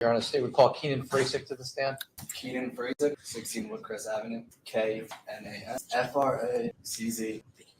You're on a state. We call Keenan Fraczek to the stand. Keenan Fraczek, 16 Woodcrest Avenue, KNAS-FRACZ.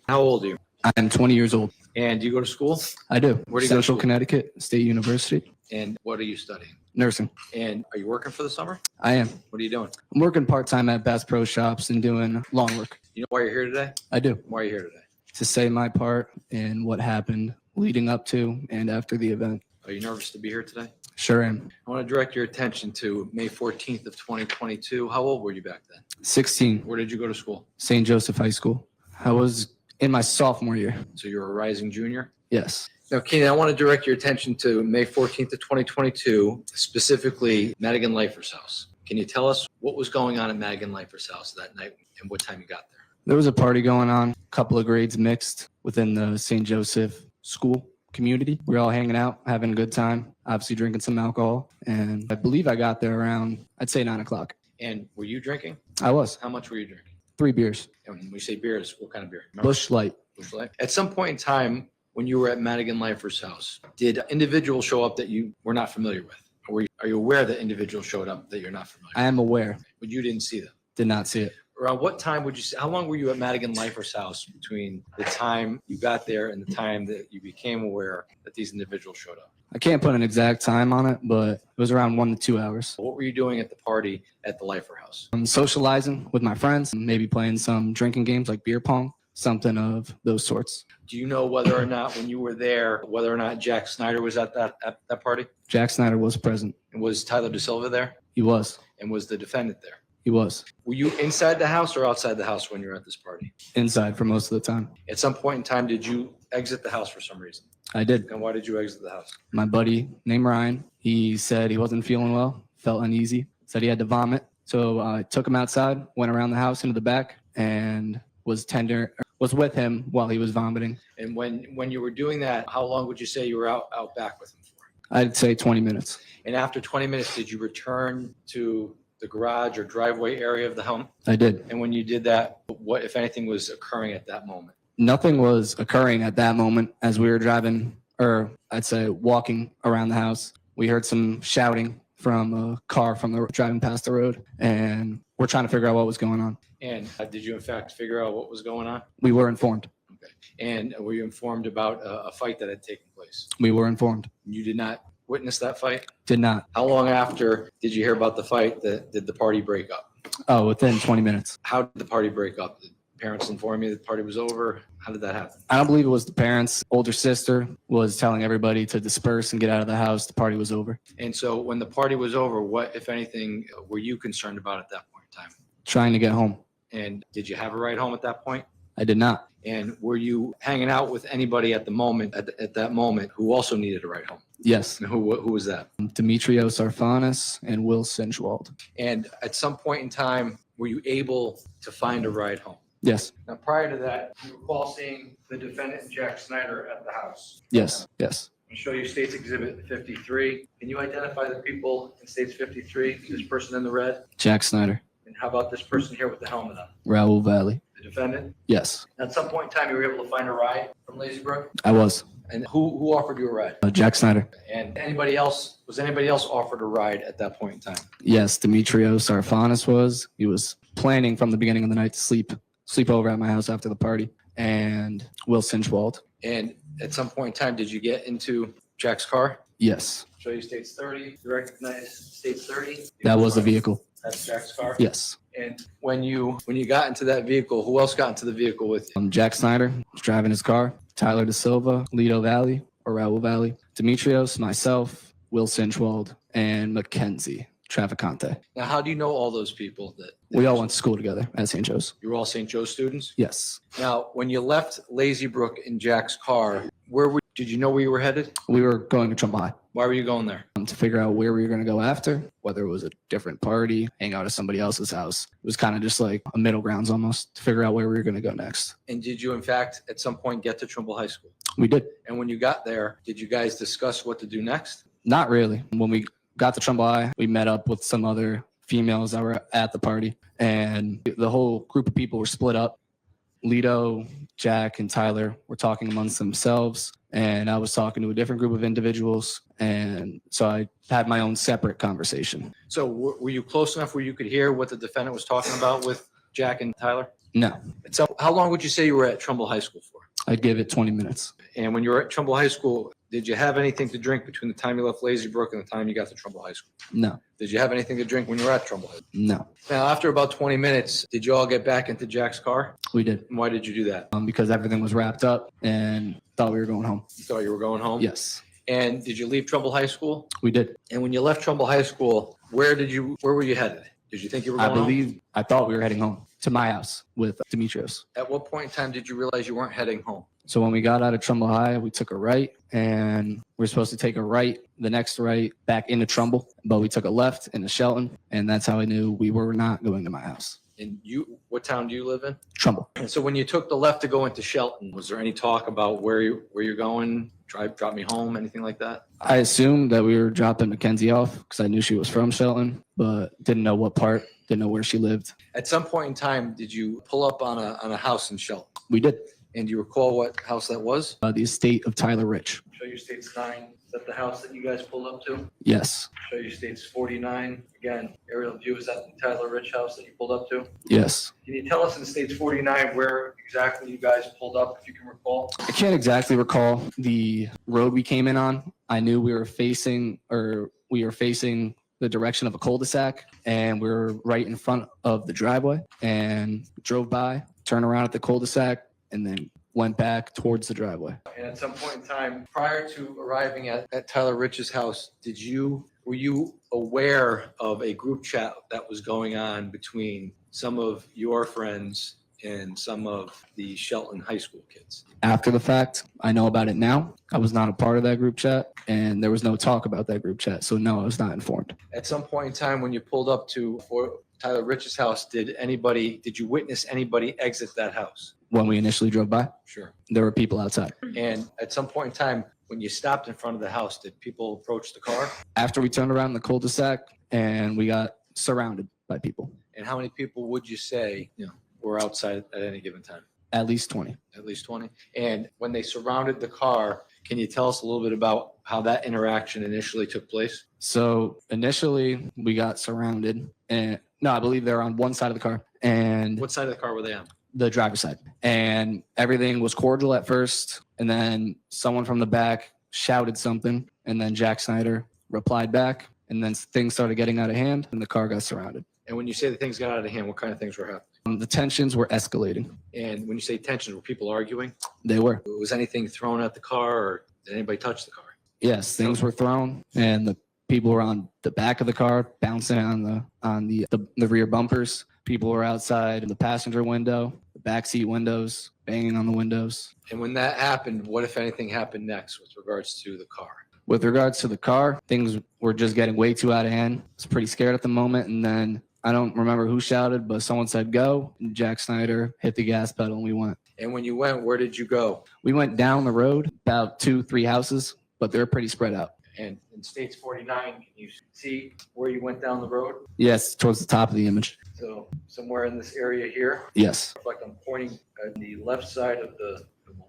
How old are you? I'm 20 years old. And do you go to school? I do. Where do you go to Central school? Connecticut State University. And what are you studying? Nursing. And are you working for the summer? I am. What are you doing? I'm working part-time at Bass Pro Shops and doing lawn work. You know why you're here today? I do. Why are you here today? To say my part in what happened leading up to and after the event. Are you nervous to be here today? Sure am. I want to direct your attention to May 14th of 2022. How old were you back then? 16, Where did you go to school? St. Joseph High School. I was in my sophomore year. So you're a rising junior? Yes. Now, Keenan, I want to direct your attention to May 14th of 2022, specifically Madigan Leifer's house. Can you tell us what was going on at Madigan Leifer's house that night and what time you got there? There was a party going on, a couple of grades mixed within the St. Joseph school community. We were all hanging out, having a good time, obviously drinking some alcohol. And I believe I got there around, I'd say 9 o'clock. And were you drinking? I was. How much were you drinking? 3 beers. And when we say beers, what kind of beer? Remember? Busch Light. Busch Light. At some point in time, when you were at Madigan Leifer's house, did individuals show up that you were not familiar with? Or are you aware that individuals showed up that you're not familiar I am aware. with? But you didn't see them? Did not see it. Around what time would you say, how long were you at Madigan Leifer's house between the time you got there and the time that you became aware that these individuals showed up? I can't put an exact time on it, but it was around 1 to 2 hours. What were you doing at the party at the Leifer house? I'm socializing with my friends, maybe playing some drinking games like beer pong, something of those sorts. Do you know whether or not when you were there, whether or not Jack Snyder was at that party? Jack Snyder was present. And was Tyler DeSilva there? He was. And was the defendant there? He was. Were you inside the house or outside the house when you were at this party? Inside for most of the time. At some point in time, did you exit the house for some reason? I did. And why did you exit the house? My buddy named Ryan, he said he wasn't feeling well, felt uneasy, said he had to vomit. So I took him outside, went around the house into the back, and was with him while he was vomiting. And when you were doing that, how long would you say you were out back with him for? I'd say 20 minutes. And after 20 minutes, did you return to the garage or driveway area of the home? I did. And when you did that, what, if anything, was occurring at that moment? Nothing was occurring at that moment as we were driving, or I'd say walking around the house. We heard some shouting from a car driving past the road, and we're trying to figure out what was going on. And did you, in fact, figure out what was going on? We were informed. Okay. And were you informed about a fight that had taken place? We were informed. You did not witness that fight? Did not. How long after did you hear about the fight that did the party break up? Oh, within 20 minutes. How did the party break up? Did parents inform you that the party was over? How did that happen? I don't believe it was the parents. Older sister was telling everybody to disperse and get out of the house. The party was over. And so when the party was over, what, if anything, were you concerned about at that point in time? Trying to get home. And did you have a ride home at that point? I did not. And were you hanging out with anybody at the moment, at that moment, who also needed a ride home? Yes. And who was that? Demetrios Arfanis and Will Sinchwald. And at some point in time, were you able to find a ride home? Yes. Now, prior to that, you recall seeing the defendant, Jack Snyder, at the house. Yes. Yes. I'll show you State's Exhibit 53. Can you identify the people in State's 53? This person in the red? Jack Snyder. And how about this person here with the helmet on? Raul Valle. The defendant? Yes. At some point in time, you were able to find a ride from Lazy Brook? I was. And who offered you a ride? Jack Snyder. And anybody else offered a ride at that point in time? Yes. Demetrios Arfanis was. He was planning from the beginning of the night to sleep over at my house after the party. And Will Sinchwald. And at some point in time, did you get into Jack's car? Yes. Show you State's 30. You recognize State's 30? That was the vehicle. That's Jack's car? Yes. And when you got into that vehicle, who else got into the vehicle with you? Jack Snyder was driving his car. Tyler DeSilva, Lido Valley or Raul Valle, Demetrios, myself, Will Sinchwald, and Mackenzie Traficante. Now, how do you know all those people that We all went to school together at St. Joe's. you were all St. Joe students? Yes. Now, when you left Lazy Brook in Jack's car, did you know where you were headed? We were going to Trumbull High Why were you going there? to figure out where we were going to go after, whether it was a different party, hang out at somebody else's house. It was kind of just like a middle grounds almost to figure out where we were going to go next. And did you, in fact, at some point get to Trimble High School? We did. And when you got there, did you guys discuss what to do next? Not really. When we got to Trumbull High, we met up with some other females that were at the party, and the whole group of people were split up. Lido, Jack, and Tyler were talking amongst themselves. and I was talking to a different group of individuals. And so I had my own separate conversation. So were you close enough where you could hear what the defendant was talking about with Jack and Tyler? No, So how long would you say you were at Trumbull High School for? I'd give it 20 minutes. And when you were at Trumbull High School, did you have anything to drink between the time you left Lazy Brook and the time you got to Trumbull High School? No, Did you have anything to drink when you were at Trumbull High School? no, Now, after about 20 minutes, did you all get back into Jack's car? we did. And why did you do that? Because everything was wrapped up and thought we were going home. You thought you were going home? Yes, And did you leave Trumbull High School? we did. And when you left Trumbull High School, where were you headed? Did you think you were going home? I thought we were heading home to my house with Demetrios. At what point in time did you realize you weren't heading home? So when we got out of Trumbull High, we took a right, and we were supposed to take a right, the next right back into Trumbull, but we took a left into Shelton, and that's how I knew we were not going to my house. And what town do you live in? Trumbull. And so when you took the left to go into Shelton, was there any talk about where you're going? Drop me home, anything like that? I assumed that we were dropping Mackenzie off because I knew she was from Shelton, but didn't know what part, didn't know where she lived. At some point in time, did you pull up on a house in Shelton? We did. And do you recall what house that was? The estate of Tyler Rich. Show you states 9. Is that the house that you guys pulled up to? Yes. Show you states 49. Again, aerial view, is that the Tyler Rich house that you pulled up to? Yes. Can you tell us in states 49 where exactly you guys pulled up, if you can recall? I can't exactly recall the road we came in on. I knew we were facing the direction of a cul-de-sac, and we were right in front of the driveway, and drove by, turned around at the cul-de-sac, and then went back towards the driveway. And at some point in time, prior to arriving at Tyler Rich's house, were you aware of a group chat that was going on between some of your friends and some of the Shelton High School kids? After the fact, I know about it now. I was not a part of that group chat, and there was no talk about that group chat. So no, I was not informed. At some point in time, when you pulled up to Tyler Rich's house, did you witness anybody exit that house? When we initially drove by, Sure. there were people outside. And at some point in time, when you stopped in front of the house, did people approach the car? After we turned around the cul-de-sac, and we got surrounded by people, And how many people would you say were outside at any given time? at least 20. At least 20. And when they surrounded the car, can you tell us a little bit about how that interaction initially took place? So initially we got surrounded, and no, I believe they're on one side of the car and What side of the car were they on? the driver's side, and everything was cordial at first. And then someone from the back shouted something, and then Jack Snyder replied back, and then things started getting out of hand and the car got surrounded. And when you say that things got out of hand, what kind of things were happening? The tensions were escalating. And when you say tensions, were people arguing? They were. Was anything thrown at the car, or did anybody touch the car? Yes, things were thrown, and the people were on the back of the car, bouncing on the rear bumpers. People were outside in the passenger window, the backseat windows, banging on the windows. And when that happened, what, if anything, happened next with regards to the car? With regards to the car, things were just getting way too out of hand. I was pretty scared at the moment, and then I don't remember who shouted, but someone said go, and Jack Snyder hit the gas pedal, and we went. And when you went, where did you go? We went down the road about 2-3 houses, but they were pretty spread out. And in states 49, can you see where you went down the road? Yes, towards the top of the image. So somewhere in this area here, Yes. like I'm pointing on the left side of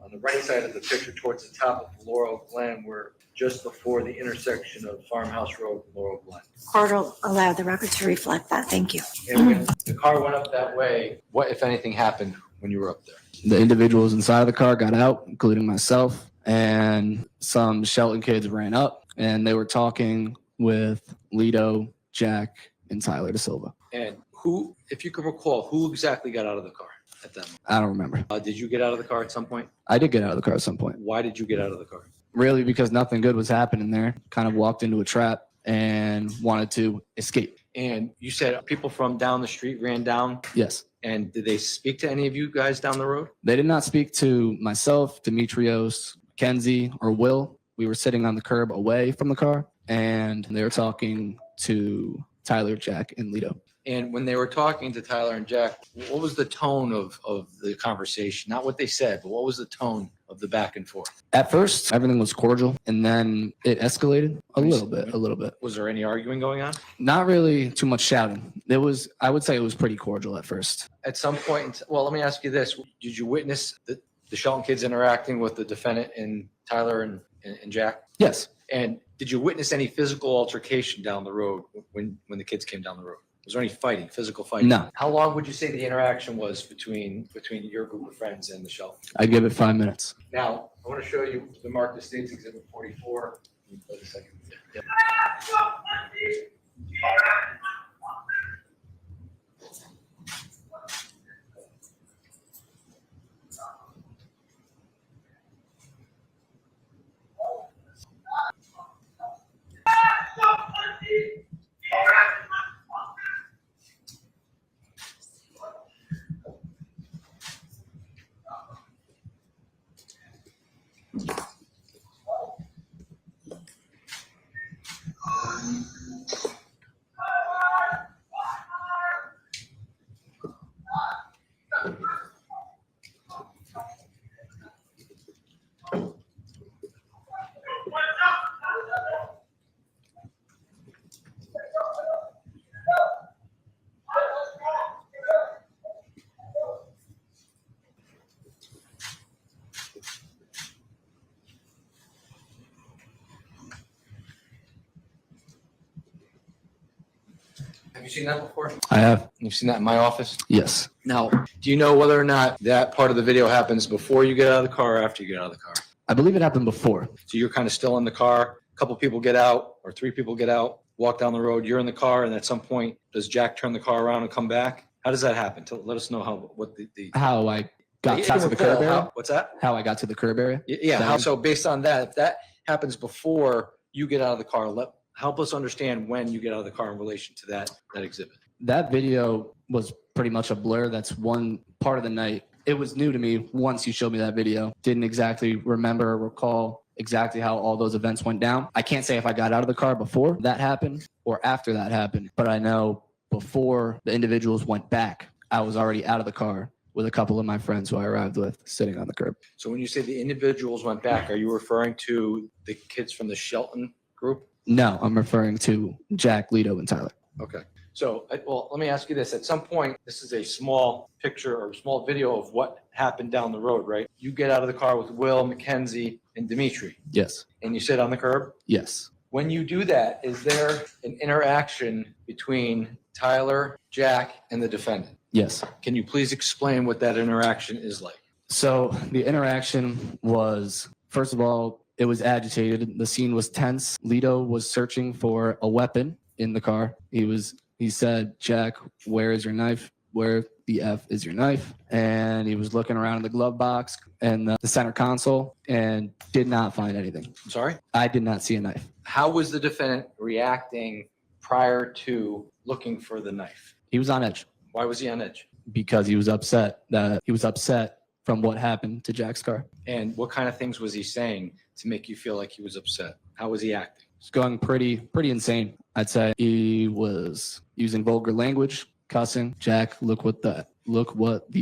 on the right side of the picture towards the top of Laurel Glen, we're just before the intersection of Farmhouse Road and Laurel Glen. Court will allow the record to reflect that. Thank you. And when the car went up that way, what, if anything, happened when you were up there? The individuals inside of the car got out, including myself, and some Shelton kids ran up, and they were talking with Lido, Jack, and Tyler Da Silva. And who, if you can recall, who exactly got out of the car at that moment? I don't remember. Did you get out of the car at some point? I did get out of the car at some point. Why did you get out of the car? Really, because nothing good was happening there. Kind of walked into a trap and wanted to escape. And you said people from down the street ran down. Yes. And did they speak to any of you guys down the road? They did not speak to myself, Demetrios, Kenzie, or Will. We were sitting on the curb away from the car, and they were talking to Tyler, Jack, and Lido. And when they were talking to Tyler and Jack, what was the tone of the conversation? Not what they said, but what was the tone of the back and forth? At first, everything was cordial, and then it escalated a little bit. Was there any arguing going on? Not really too much shouting. I would say it was pretty cordial at first. At some point, well, let me ask you this. Did you witness the Shelton kids interacting with the defendant and Tyler and Jack? Yes. And did you witness any physical altercation down the road when the kids came down the road? Was there any fighting, physical fighting? No. How long would you say the interaction was between your group of friends and the Shelton? I'd give it 5 minutes. Now, I want to show you the Mark the States Exhibit 44. Wait a second. Yep. Have you seen that before? I have. You've seen that in my office? Yes. Now, do you know whether or not that part of the video happens before you get out of the car or after you get out of the car? I believe it happened before. So you're kind of still in the car, a couple people get out or three people get out, walk down the road, you're in the car, and at some point, does Jack turn the car around and come back? How does that happen? Let us know what the How I got Yeah, to the curb area. what's that? How I got to the curb area. Yeah, so based on that, if that happens before you get out of the car, help us understand when you get out of the car in relation to that exhibit. That video was pretty much a blur. That's one part of the night. It was new to me once you showed me that video. Didn't exactly remember or recall exactly how all those events went down. I can't say if I got out of the car before that happened or after that happened, but I know before the individuals went back, I was already out of the car with a couple of my friends who I arrived with sitting on the curb. So when you say the individuals went back, are you referring to the kids from the Shelton group? No, I'm referring to Jack, Lito, and Tyler. Okay. So, well, let me ask you this. At some point, this is a small picture or small video of what happened down the road, right? You get out of the car with Will, Mackenzie, and Dimitri, Yes. and you sit on the curb. Yes. When you do that, is there an interaction between Tyler, Jack, and the defendant? Yes. Can you please explain what that interaction is like? So the interaction was, first of all, it was agitated. The scene was tense. Lito was searching for a weapon in the car. He said, Jack, where is your knife? Where the F is your knife? And he was looking around in the glove box and the center console and did not find anything. I'm sorry? I did not see a knife. How was the defendant reacting prior to looking for the knife? He was on edge Why was he on edge? because he was upset from what happened to Jack's car. And what kind of things was he saying to make you feel like he was upset? How was he acting? It's going pretty insane. I'd say he was using vulgar language, cussing. Jack, look what the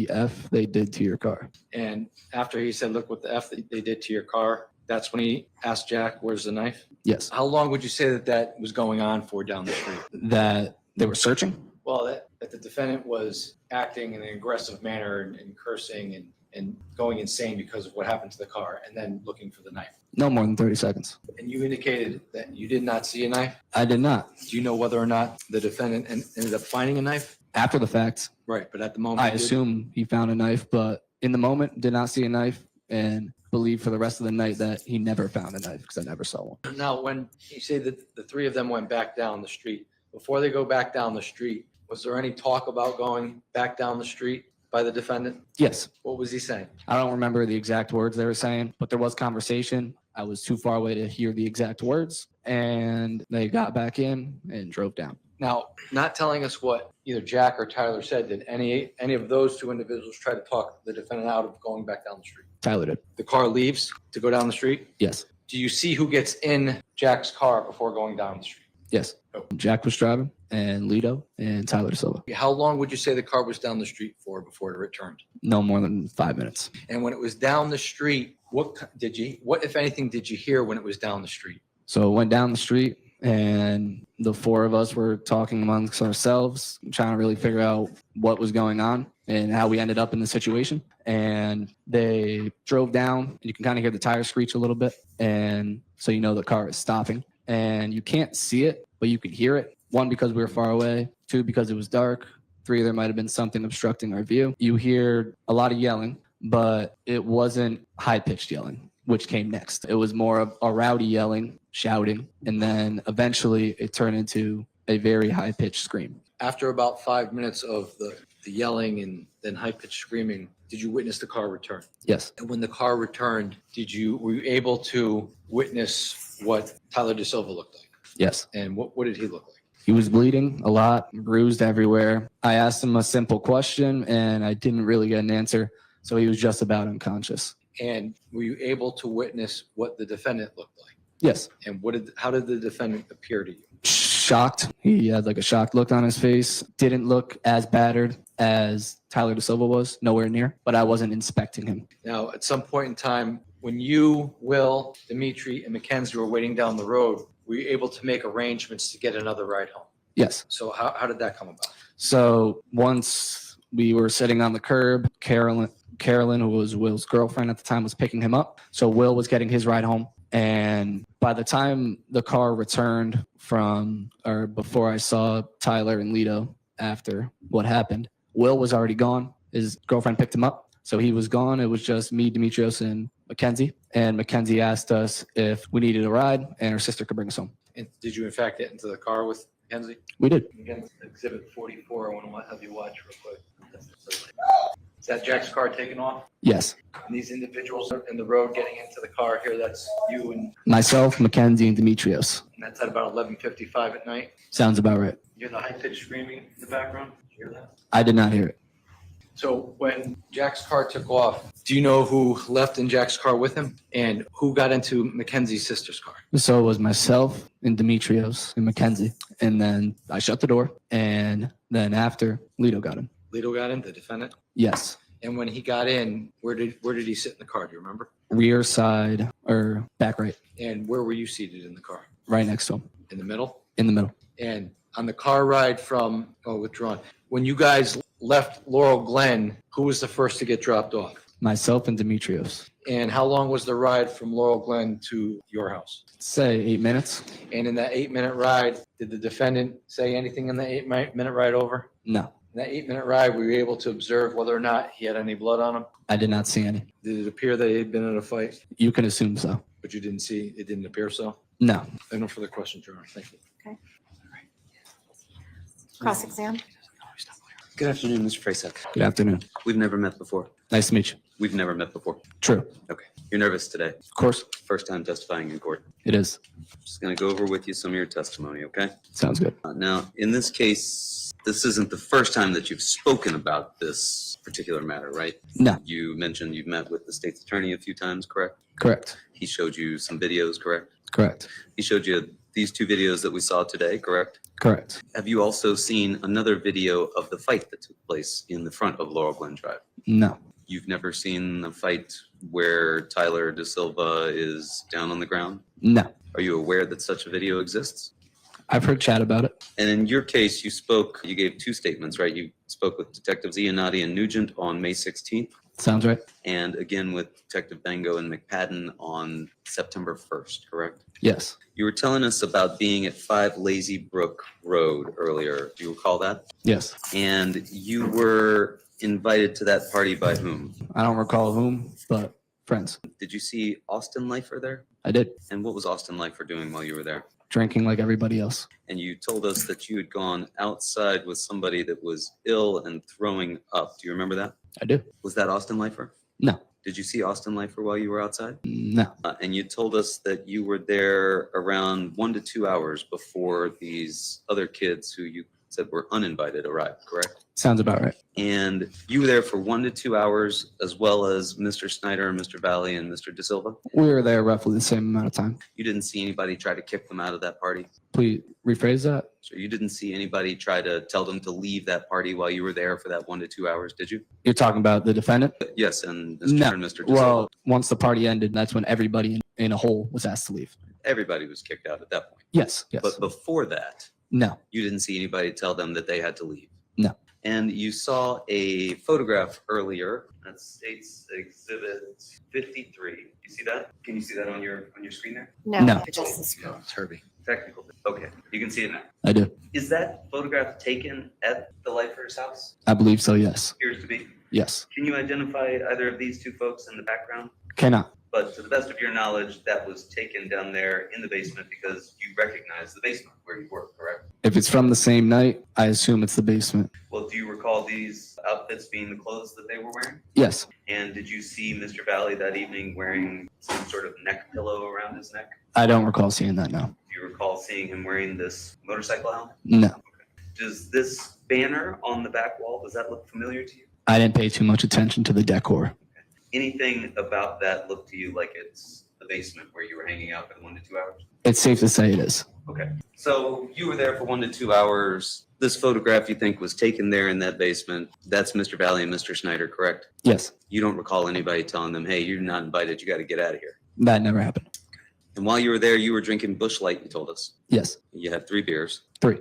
F they did to your car. And after he said, look what the F they did to your car, that's when he asked Jack, where's the knife? Yes. How long would you say that was going on for down the street? That they were searching. Well, that the defendant was acting in an aggressive manner and cursing and going insane because of what happened to the car and then looking for the knife. No more than 30 seconds. And you indicated that you did not see a knife. I did not. Do you know whether or not the defendant ended up finding a knife? After the fact, Right, but at the moment, I he did. assume he found a knife, but in the moment did not see a knife and believed for the rest of the night that he never found a knife because I never saw one. Now, when you say that the three of them went back down the street, before they go back down the street, was there any talk about going back down the street by the defendant? Yes. What was he saying? I don't remember the exact words they were saying, but there was conversation. I was too far away to hear the exact words, and they got back in and drove down. Now, not telling us what either Jack or Tyler said, did any of those two individuals try to talk the defendant out of going back down the street? Tyler did. The car leaves to go down the street. Yes. Do you see who gets in Jack's car before going down the street? Yes. Oh. Jack was driving, and Lito and Tyler Silva. How long would you say the car was down the street for before it returned? No more than 5 minutes. And when it was down the street, what if anything, did you hear when it was down the street? So it went down the street. and the four of us were talking amongst ourselves, trying to really figure out what was going on and how we ended up in the situation. And they drove down. You can kind of hear the tires screech a little bit. And so you know the car is stopping. And you can't see it, but you could hear it. One, because we were far away. Two, because it was dark. Three, there might have been something obstructing our view. You hear a lot of yelling, but it wasn't high-pitched yelling, which came next. It was more of a rowdy yelling, shouting, and then eventually it turned into a very high-pitched scream. After about 5 minutes of the yelling and then high-pitched screaming, did you witness the car return? Yes. And when the car returned, were you able to witness what Tyler De Silva looked like? Yes. And what did he look like? He was bleeding a lot, bruised everywhere. I asked him a simple question and I didn't really get an answer. So he was just about unconscious. And were you able to witness what the defendant looked like? Yes. And how did the defendant appear to you? Shocked. He had like a shocked look on his face. Didn't look as battered as Tyler De Silva was, nowhere near, but I wasn't inspecting him. Now, at some point in time, when you, Will, Dimitri, and Mackenzie were waiting down the road, were you able to make arrangements to get another ride home? Yes. So how did that come about? So once we were sitting on the curb, Carolyn, who was Will's girlfriend at the time, was picking him up. So Will was getting his ride home. And by the time the car returned before I saw Tyler and Lito after what happened, Will was already gone. His girlfriend picked him up. So he was gone. It was just me, Demetrios, and Mackenzie. And Mackenzie asked us if we needed a ride and her sister could bring us home. And did you in fact get into the car with Mackenzie? We did. Again, Exhibit 44, I want to have you watch real quick. Is that Jack's car taking off? Yes. And these individuals are in the road getting into the car here. That's you and Myself, Mackenzie, and Demetrios. that's at about 11:55 at night. Sounds about right. You hear the high-pitched screaming in the background? Did you hear that? I did not hear it. So when Jack's car took off, do you know who left in Jack's car with him and who got into Mackenzie's sister's car? So it was myself and Demetrios and Mackenzie. And then I shut the door. And then after, Lito got in. Lito got in, the defendant. Yes. And when he got in, where did he sit in the car? Do you remember? Rear side or back right. And where were you seated in the car? Right next to him. In the middle? In the middle. And on the car ride withdrawn. When you guys left Laurel Glen, who was the first to get dropped off? Myself and Demetrios. And how long was the ride from Laurel Glen to your house? Say 8 minutes. And in that 8-minute ride, did the defendant say anything in the 8-minute ride over? No, In that 8-minute ride, were you able to observe whether or not he had any blood on him? I did not see any. Did it appear that he had been in a fight, You can assume so. but you didn't see, it didn't appear so? No. I have no further questions, Your Honor. Thank you. Cross-exam. Good afternoon, Mr. Fraczek. Good afternoon. We've never met before. Nice to meet you. We've never met before. True. Okay. You're nervous today. Of course, First time testifying in court. it is. Just going to go over with you some of your testimony, okay? Sounds good. Now, in this case, this isn't the first time that you've spoken about this particular matter, right? No, You mentioned you've met with the state's attorney a few times, correct? correct. He showed you some videos, correct? Correct. He showed you these two videos that we saw today, correct? Correct. Have you also seen another video of the fight that took place in the front of Laurel Glen Drive? No, You've never seen a fight where Tyler De Silva is down on the ground? no. Are you aware that such a video exists? I've heard chat about it. And in your case, you gave two statements, right? You spoke with Detectives Iannotti and Nugent on May 16th, Sounds right. and again with Detective Bango and McPadden on September 1st, correct? Yes. You were telling us about being at 5 Lazy Brook Road earlier. Do you recall that? Yes. And you were invited to that party by whom? I don't recall whom, but friends. Did you see Austin Leifer there? I did. And what was Austin Leifer doing while you were there? Drinking like everybody else. And you told us that you had gone outside with somebody that was ill and throwing up. Do you remember that? I do. Was that Austin Leifer? No. Did you see Austin Leifer while you were outside? No. And you told us that you were there around 1 to 2 hours before these other kids who you said were uninvited arrived, correct? Sounds about right. And you were there for 1 to 2 hours, as well as Mr. Snyder and Mr. Valle and Mr. De Silva. We were there roughly the same amount of time. You didn't see anybody try to kick them out of that party? Please rephrase that. So you didn't see anybody try to tell them to leave that party while you were there for that 1 to 2 hours, did you? You're talking about the defendant? Yes, and Mr. No. and Mr. De Silva. Well, once the party ended, that's when everybody in a hole was asked to leave. Everybody was kicked out at that point. Yes. Yes. But before that, No. you didn't see anybody tell them that they had to leave. No. And you saw a photograph earlier that states Exhibit 53. You see that? Can you see that on your screen there? No. Just the screen. No, it's Herbie. Technical. Okay, you can see it now. I do. Is that photograph taken at the Lifers house? I believe so. Yes. Appears to be. Yes. Can you identify either of these two folks in the background? Cannot. But to the best of your knowledge, that was taken down there in the basement because you recognize the basement where you were, correct? If it's from the same night, I assume it's the basement. Well, do you recall these outfits being the clothes that they were wearing? Yes. And did you see Mr. Valle that evening wearing some sort of neck pillow around his neck? I don't recall seeing that. No. Do you recall seeing him wearing this motorcycle helmet? No. Does this banner on the back wall, does that look familiar to you? I didn't pay too much attention to the decor. Anything about that look to you like it's the basement where you were hanging out for 1 to 2 hours? It's safe to say it is. Okay. So you were there for 1 to 2 hours. This photograph you think was taken there in that basement. That's Mr. Valle and Mr. Snyder, correct? Yes. You don't recall anybody telling them, hey, you're not invited. You got to get out of here. That never happened. And while you were there, you were drinking Busch Light, you told us. Yes. You had 3 beers. 3.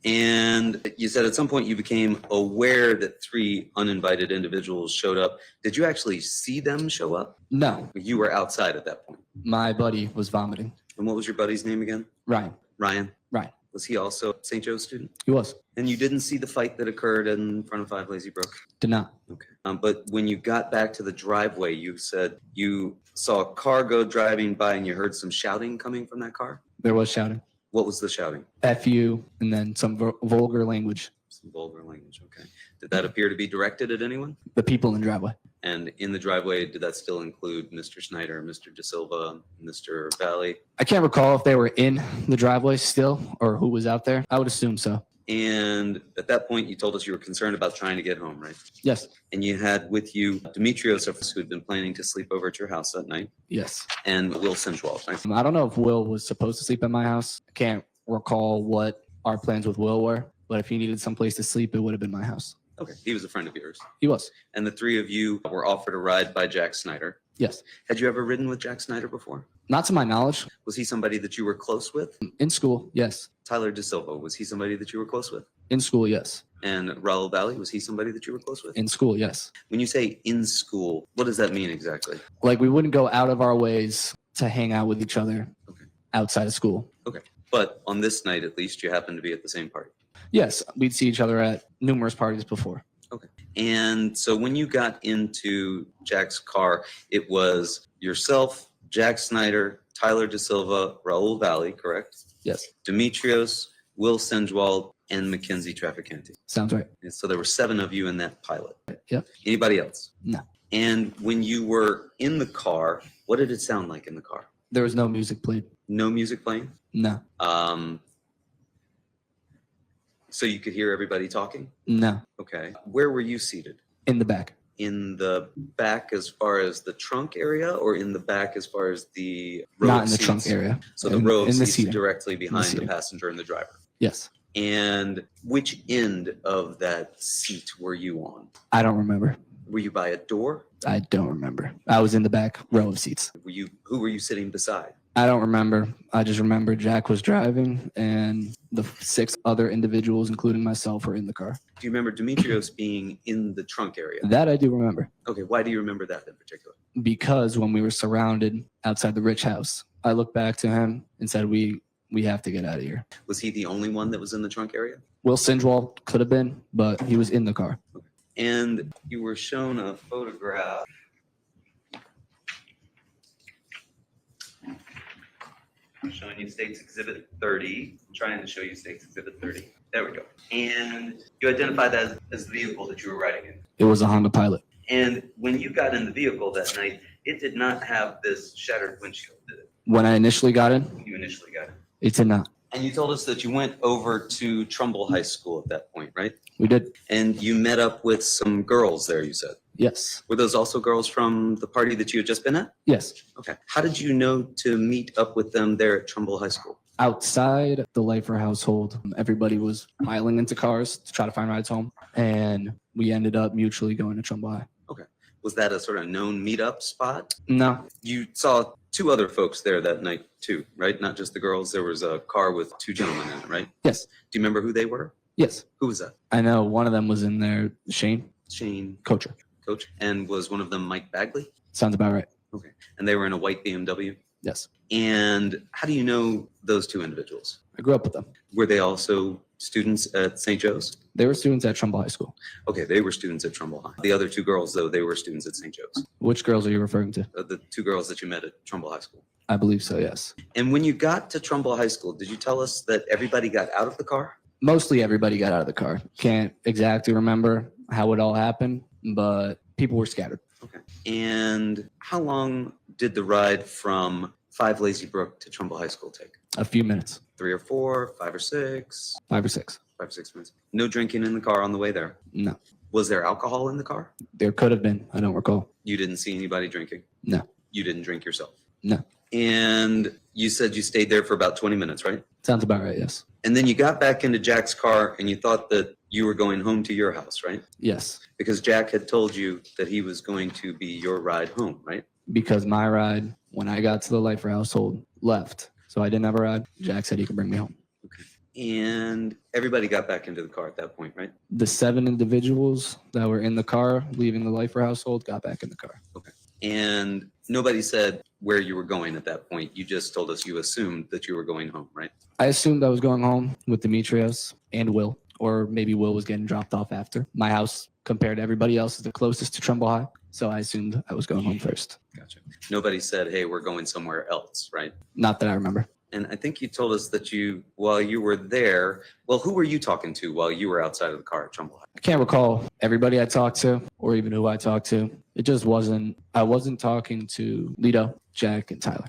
And you said at some point you became aware that 3 uninvited individuals showed up. Did you actually see them show up? No. You were outside at that point. My buddy was vomiting. And what was your buddy's name again? Ryan. Ryan. Ryan. Was he also a St. Joe's student? He was. And you didn't see the fight that occurred in front of 5 Lazy Brook? Did not. Okay. But when you got back to the driveway, you said you saw a car go driving by and you heard some shouting coming from that car? There was shouting. What was the shouting? F you, and then some vulgar language. Some vulgar language, okay. Did that appear to be directed at anyone? The people in the driveway. And in the driveway, did that still include Mr. Snyder, Mr. De Silva, Mr. Valle? I can't recall if they were in the driveway still or who was out there. I would assume so. And at that point, you told us you were concerned about trying to get home, right? Yes. And you had with you Demetrios, who had been planning to sleep over at your house that night, Yes. and Will Sinchwald, right? I don't know if Will was supposed to sleep at my house. I can't recall what our plans with Will were, but if he needed some place to sleep, it would have been my house. Okay, he was a friend of yours. He was. And the 3 of you were offered a ride by Jack Snyder. Yes. Had you ever ridden with Jack Snyder before? Not to my knowledge. Was he somebody that you were close with? In school, yes. Tyler De Silva, was he somebody that you were close with? In school, yes. And Raul Valle, was he somebody that you were close with? In school, yes. When you say in school, what does that mean exactly? Like we wouldn't go out of our ways to hang out with each other Okay. outside of school. But on this night, at least, you happened to be at the same party. Yes, we'd see each other at numerous parties before. And so when you got into Jack's car, it was yourself, Jack Snyder, Tyler De Silva, Raul Valle, correct? Yes. Demetrios, Will Sinchwald, and Mackenzie Traficante. Sounds right. And so there were 7 of you in that pilot. Yep. Anybody else? No. And when you were in the car, what did it sound like in the car? There was no music played. No music playing? No. So you could hear everybody talking? No. Okay. Where were you seated? In the back. In the back as far as the trunk area, or in the back as far as the row Not of in the trunk seats? area. So the In- row of in the seats seating. directly behind the seating. passenger and the driver. Yes. And which end of that seat were you on? I don't remember. Were you by a door? I don't remember. I was in the back row of seats. Who were you sitting beside? I don't remember. I just remember Jack was driving and the 6 other individuals, including myself, were in the car. Do you remember Demetrios being in the trunk area? That I do remember. Okay, why do you remember that in particular? Because when we were surrounded outside the Rich house, I looked back to him and said, we have to get out of here. Was he the only one that was in the trunk area? Will Sinchwald could have been, but he was in the car. And you were shown a photograph. I'm showing you State's Exhibit 30. I'm trying to show you State's Exhibit 30. There we go. And you identified that as the vehicle that you were riding in. It was a Honda Pilot. And when you got in the vehicle that night, it did not have this shattered windshield, did it? When I initially got in, When you initially got it. it did not. And you told us that you went over to Trumbull High School at that point, right? We did. And you met up with some girls there, you said. Yes. Were those also girls from the party that you had just been at? Yes. Okay. How did you know to meet up with them there at Trumbull High School? Outside the Lifer household, everybody was piling into cars to try to find rides home. And we ended up mutually going to Trumbull High. Was that a sort of known meetup spot? No. You saw two other folks there that night too, right? Not just the girls. There was a car with two gentlemen in it, right? Yes. Do you remember who they were? Yes. Who was that? I know one of them was in there, Shane, Shane, coacher. coach. And was one of them Mike Bagley? Sounds about right. Okay. And they were in a white BMW? Yes. And how do you know those two individuals? I grew up with them. Were they also students at St. Joe's? They were students at Trumbull High School. Okay, they were students at Trumbull High. The other two girls, though, they were students at St. Joe's. Which girls are you referring to? The two girls that you met at Trumbull High School. I believe so, yes. And when you got to Trumbull High School, did you tell us that everybody got out of the car? Mostly everybody got out of the car. Can't exactly remember how it all happened, but people were scattered. Okay. And how long did the ride from 5 Lazy Brook to Trumbull High School take? A few minutes, 3 or 4, 5 or 6? 5 or 6. 5 or 6 minutes. No drinking in the car on the way there. No, Was there alcohol in the car? there could have been. I don't recall. You didn't see anybody drinking? No. You didn't drink yourself? No. And you said you stayed there for about 20 minutes, right? Sounds about right, yes. And then you got back into Jack's car and you thought that you were going home to your house, right? Yes, Because Jack had told you that he was going to be your ride home, right? because my ride, when I got to the Lifer household, left. So I didn't have a ride. Jack said he could bring me home. And everybody got back into the car at that point, right? The 7 individuals that were in the car leaving the Lifer household got back in the car. And nobody said where you were going at that point. You just told us you assumed that you were going home, right? I assumed I was going home with Demetrios and Will, or maybe Will was getting dropped off after. My house, compared to everybody else, is the closest to Trumbull High. So I assumed I was going home first. Gotcha. Nobody said, hey, we're going somewhere else, right? Not that I remember. And I think you told us that you, while you were there, well, who were you talking to while you were outside of the car at Trumbull High? I can't recall everybody I talked to or even who I talked to. It just wasn't, I wasn't talking to Lito, Jack, and Tyler.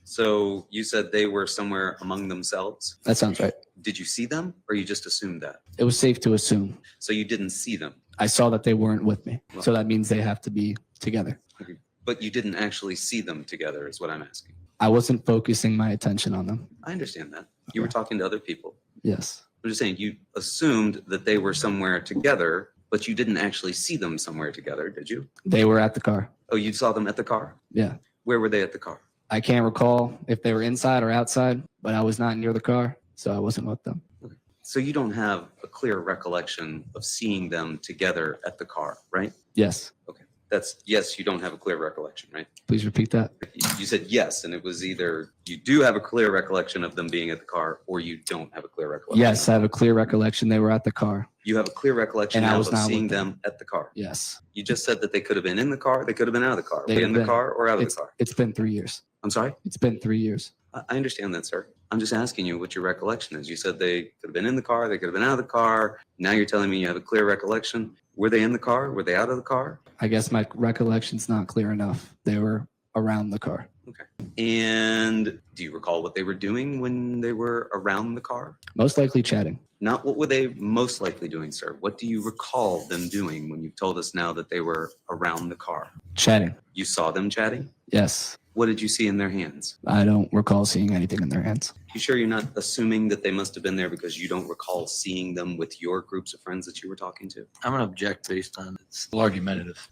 So you said they were somewhere among themselves. That sounds right. Did you see them or you just assumed that? It was safe to assume. So you didn't see them, I saw that they weren't with me. So that means they have to be together. but you didn't actually see them together is what I'm asking. I wasn't focusing my attention on them. I understand that. You were talking to other people. Yes. I'm just saying you assumed that they were somewhere together, but you didn't actually see them somewhere together, did you? They were at the car. Oh, you saw them at the car? Yeah. Where were they at the car? I can't recall if they were inside or outside, but I was not near the car, so I wasn't with them. So you don't have a clear recollection of seeing them together at the car, right? Yes. That's, yes, you don't have a clear recollection, right? Please repeat that. You said yes, and it was either you do have a clear recollection of them being at the car or you don't have a clear recollection. Yes, I have a clear recollection they were at the car. You have a clear recollection And I now was of not seeing with them at the car. Yes. You just said that they could have been in the car, they could have been out of the car. They Were they could in have the been. car or out of the It's, car? it's been 3 years. I'm sorry? It's been 3 years. I understand that, sir. I'm just asking you what your recollection is. You said they could have been in the car, they could have been out of the car. Now you're telling me you have a clear recollection. Were they in the car? Were they out of the car? I guess my recollection's not clear enough. They were around the car. And do you recall what they were doing when they were around the car? Most likely chatting. Not what were they most likely doing, sir? What do you recall them doing when you've told us now that they were around the car? Chatting. You saw them chatting? Yes. What did you see in their hands? I don't recall seeing anything in their hands. You sure you're not assuming that they must have been there because you don't recall seeing them with your groups of friends that you were talking to? I'm going to object based on it's argumentative.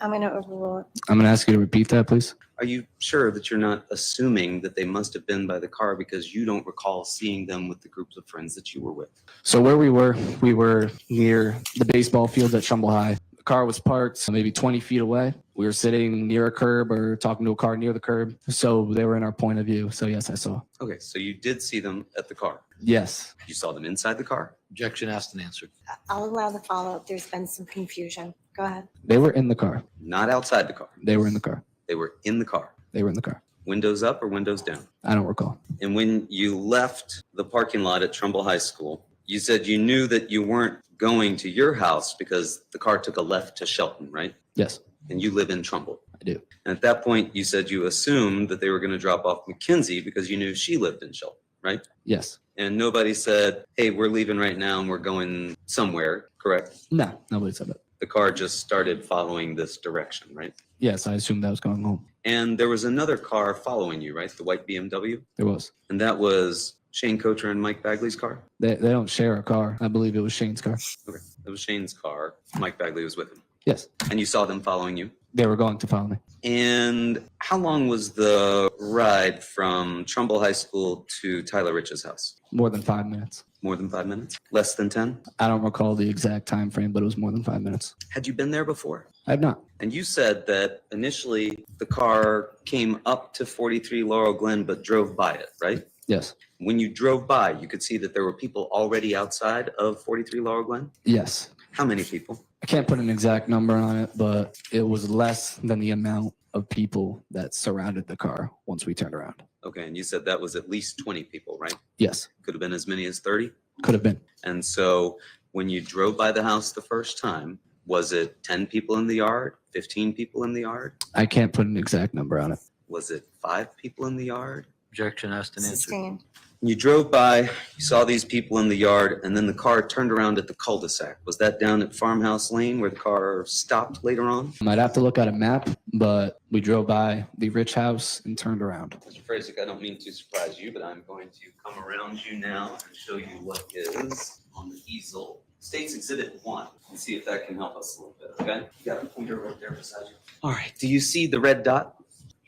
I'm going to overrule it. I'm going to ask you to repeat that, please. Are you sure that you're not assuming that they must have been by the car because you don't recall seeing them with the groups of friends that you were with? So where we were near the baseball field at Trumbull High. The car was parked maybe 20 feet away. We were sitting near a curb or talking to a car near the curb. So they were in our point of view. So yes, I saw. Okay, so you did see them at the car. Yes. You saw them inside the car? Objection asked and answered. I'll allow the follow-up. There's been some confusion. Go ahead. They were in the car. Not outside the car. They were in the car. They were in the car. They were in the car. Windows up or windows down? I don't recall. And when you left the parking lot at Trumbull High School, you said you knew that you weren't going to your house because the car took a left to Shelton, right? Yes, And you live in Trumbull. I do. And at that point, you said you assumed that they were going to drop off Mackenzie because you knew she lived in Shelton, right? Yes. And nobody said, hey, we're leaving right now and we're going somewhere, correct? No, nobody said that. The car just started following this direction, right? Yes, I assumed I was going home. And there was another car following you, right? The white BMW. There was. And that was Shane Kocher and Mike Bagley's car? They don't share a car. I believe it was Shane's car. Okay. It was Shane's car. Mike Bagley was with him. Yes. And you saw them following you? They were going to follow me. And how long was the ride from Trumbull High School to Tyler Rich's house? More than 5 minutes. More than 5 minutes? Less than 10? I don't recall the exact time frame, but it was more than 5 minutes. Had you been there before? I have not. And you said that initially the car came up to 43 Laurel Glen but drove by it, right? Yes. When you drove by, you could see that there were people already outside of 43 Laurel Glen? Yes. How many people? I can't put an exact number on it, but it was less than the amount of people that surrounded the car once we turned around. Okay, and you said that was at least 20 people, right? Yes. Could have been as many as 30? Could have been. And so when you drove by the house the first time, was it 10 people in the yard, 15 people in the yard? I can't put an exact number on it. Was it 5 people in the yard? Objection asked and answered. Sustained. You drove by, you saw these people in the yard, and then the car turned around at the cul-de-sac. Was that down at Farmhouse Lane where the car stopped later on? I'd have to look at a map, but we drove by the Rich house and turned around. Mr. Fraczek, I don't mean to surprise you, but I'm going to come around you now and show you what is on the easel. State's Exhibit 1, and see if that can help us a little bit, okay? You got a pointer right there beside you. All right, do you see the red dot?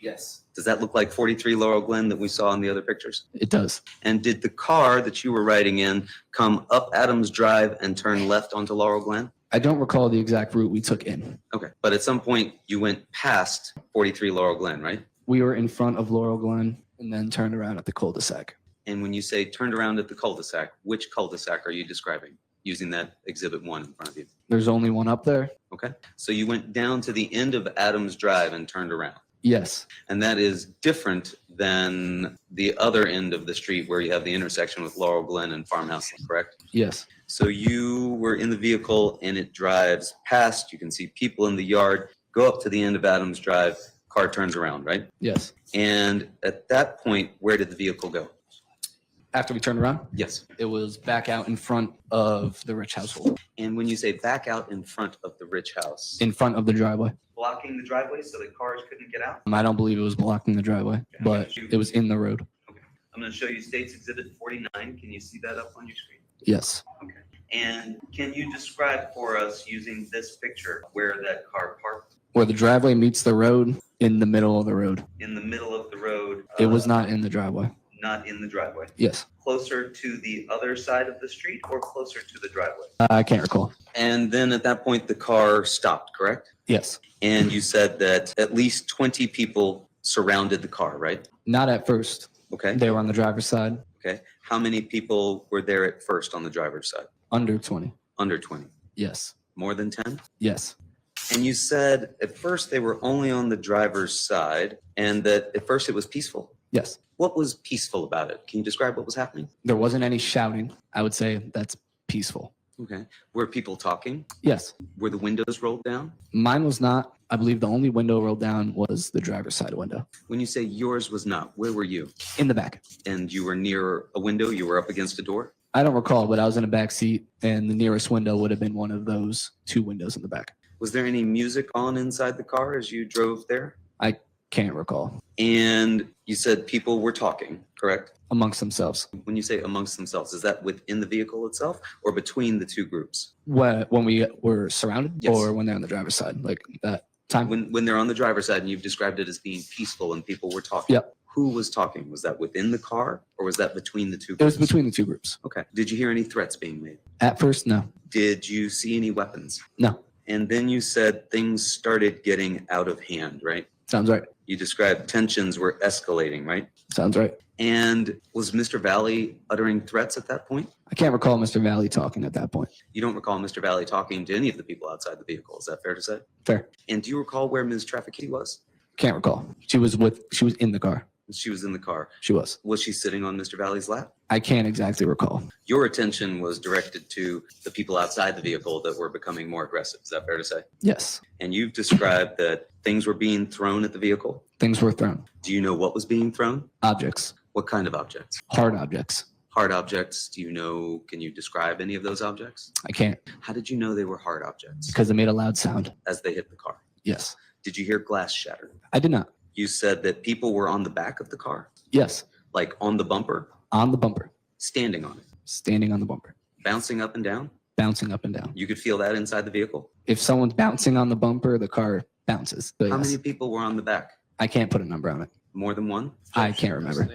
Yes. Does that look like 43 Laurel Glen that we saw in the other pictures? It does. And did the car that you were riding in come up Adams Drive and turn left onto Laurel Glen? I don't recall the exact route we took in. Okay, but at some point you went past 43 Laurel Glen, right? We were in front of Laurel Glen and then turned around at the cul-de-sac. And when you say turned around at the cul-de-sac, which cul-de-sac are you describing using that Exhibit 1 in front of you? There's only one up there? Okay, so you went down to the end of Adams Drive and turned around. Yes. And that is different than the other end of the street where you have the intersection with Laurel Glen and Farmhouse Lane, correct? Yes. So you were in the vehicle and it drives past, you can see people in the yard, go up to the end of Adams Drive, car turns around, right? Yes. And at that point, where did the vehicle go? After we turned around, Yes. it was back out in front of the Rich household, And when you say back out in front of the Rich house, in front of the driveway. blocking the driveway so that cars couldn't get out? I don't believe it was blocking the driveway, but it was in the road. I'm going to show you State's Exhibit 49. Can you see that up on your screen? Yes. Okay. And can you describe for us using this picture where that car parked? Where the driveway meets the road, in the middle of the road. In the middle of the road? It was not in the driveway. Not in the driveway. Yes. Closer to the other side of the street or closer to the driveway? I can't recall. And then at that point, the car stopped, correct? Yes. And you said that at least 20 people surrounded the car, right? Not at first. Okay. They were on the driver's side. Okay. How many people were there at first on the driver's side? Under 20. Under 20. Yes. More than 10? Yes. And you said at first they were only on the driver's side and that at first it was peaceful. Yes. What was peaceful about it? Can you describe what was happening? There wasn't any shouting. I would say that's peaceful. Okay. Were people talking? Yes. Were the windows rolled down? Mine was not. I believe the only window rolled down was the driver's side window. When you say yours was not, where were you? In the back. And you were near a window? You were up against a door? I don't recall, but I was in a back seat, and the nearest window would have been one of those 2 windows in the back. Was there any music on inside the car as you drove there? Can't recall. And you said people were talking, correct? Amongst themselves. When you say amongst themselves, is that within the vehicle itself or between the two groups? When we were surrounded, Yes. or when they're on the driver's side, like that time. When they're on the driver's side and you've described it as being peaceful and people were talking. Yep. Who was talking? Was that within the car or was that between the two It was groups? between the 2 groups. Okay. Did you hear any threats being made? At first, no. Did you see any weapons? No. And then you said things started getting out of hand, right? Sounds right. You described tensions were escalating, right? Sounds right. And was Mr. Valley uttering threats at that point? I can't recall Mr. Valley talking at that point. You don't recall Mr. Valley talking to any of the people outside the vehicle. Is that fair to say? Fair. And do you recall where Ms. Trafficity was? Can't recall. She was in the car. She was in the car. She was. Was she sitting on Mr. Valley's lap? I can't exactly recall. Your attention was directed to the people outside the vehicle that were becoming more aggressive. Is that fair to say? Yes. And you've described that things were being thrown at the vehicle. Things were thrown. Do you know what was being thrown? Objects. What kind of objects? Hard objects. Hard objects. Do you know, can you describe any of those objects? I can't, How did you know they were hard objects because it made a loud sound. as they hit the car? Yes. Did you hear glass shatter? I did not. You said that people were on the back of the car, Yes. like on the bumper, On the bumper. standing on it, Standing on the bumper. bouncing up and down. Bouncing up and down. You could feel that inside the vehicle. If someone's bouncing on the bumper, the car bounces. But How yes, many people were on the back? I can't put a number on it. More than one? I can't remember.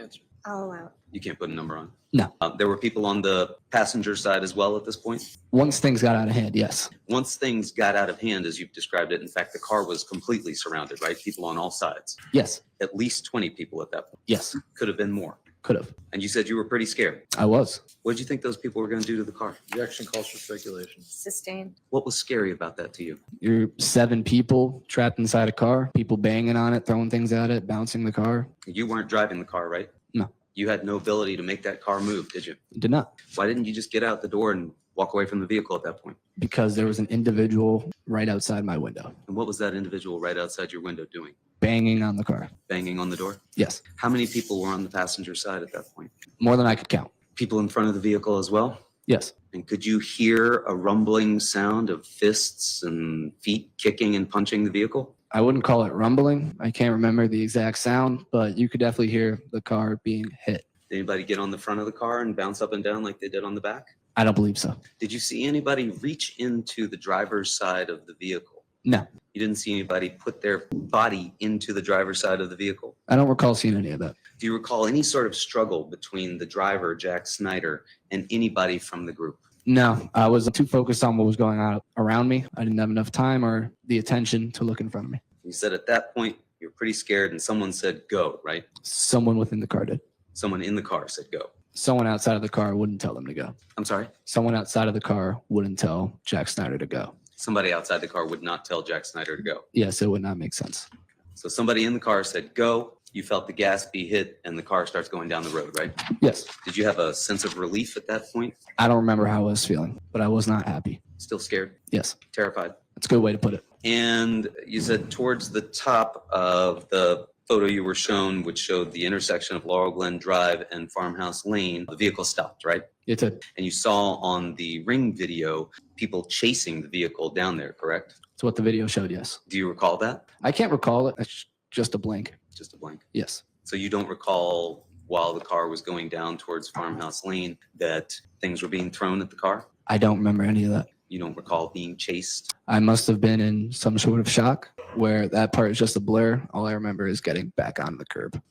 I'll allow it. You can't put a number on. No. There were people on the passenger side as well at this point? Once things got out of hand, yes. Once things got out of hand, as you've described it, in fact, the car was completely surrounded, right? People on all sides. Yes. At least 20 people at that point. Yes. Could have been more. Could have. And you said you were pretty scared. I was. What did you think those people were going to do to the car? Objection calls for speculation. Sustained. What was scary about that to you? You're 7 people trapped inside a car, people banging on it, throwing things at it, bouncing the car. You weren't driving the car, right? No. You had no ability to make that car move, did you? Did not. Why didn't you just get out the door and walk away from the vehicle at that point? Because there was an individual right outside my window, And what was that individual right outside your window doing? banging on the car. Banging on the door? Yes. How many people were on the passenger side at that point? More than I could count. People in front of the vehicle as well? Yes. And could you hear a rumbling sound of fists and feet kicking and punching the vehicle? I wouldn't call it rumbling. I can't remember the exact sound, but you could definitely hear the car being hit. Did anybody get on the front of the car and bounce up and down like they did on the back? I don't believe so. Did you see anybody reach into the driver's side of the vehicle? No. You didn't see anybody put their body into the driver's side of the vehicle? I don't recall seeing any of that. Do you recall any sort of struggle between the driver, Jack Snyder, and anybody from the group? No, I was too focused on what was going on around me. I didn't have enough time or the attention to look in front of me. You said at that point you're pretty scared and someone said go, right? Someone within the car did. Someone in the car said go. Someone outside of the car wouldn't tell them to go. I'm sorry? Someone outside of the car wouldn't tell Jack Snyder to go. Somebody outside the car would not tell Jack Snyder to go. Yes, it would not make sense. So somebody in the car said go, you felt the gas be hit and the car starts going down the road, right? Yes. Did you have a sense of relief at that point? I don't remember how I was feeling, but I was not happy. Still scared? Yes. Terrified? That's a good way to put it. And you said towards the top of the photo you were shown, which showed the intersection of Laurel Glen Drive and Farmhouse Lane, the vehicle stopped, right? It did. And you saw on the Ring video people chasing the vehicle down there, correct? That's what the video showed, yes. Do you recall that? I can't recall it. It's just a blank. Just a blank. Yes. So you don't recall while the car was going down towards Farmhouse Lane that things were being thrown at the car? I don't remember any of that. You don't recall being chased? I must have been in some sort of shock where that part is just a blur. All I remember is getting back on the curb.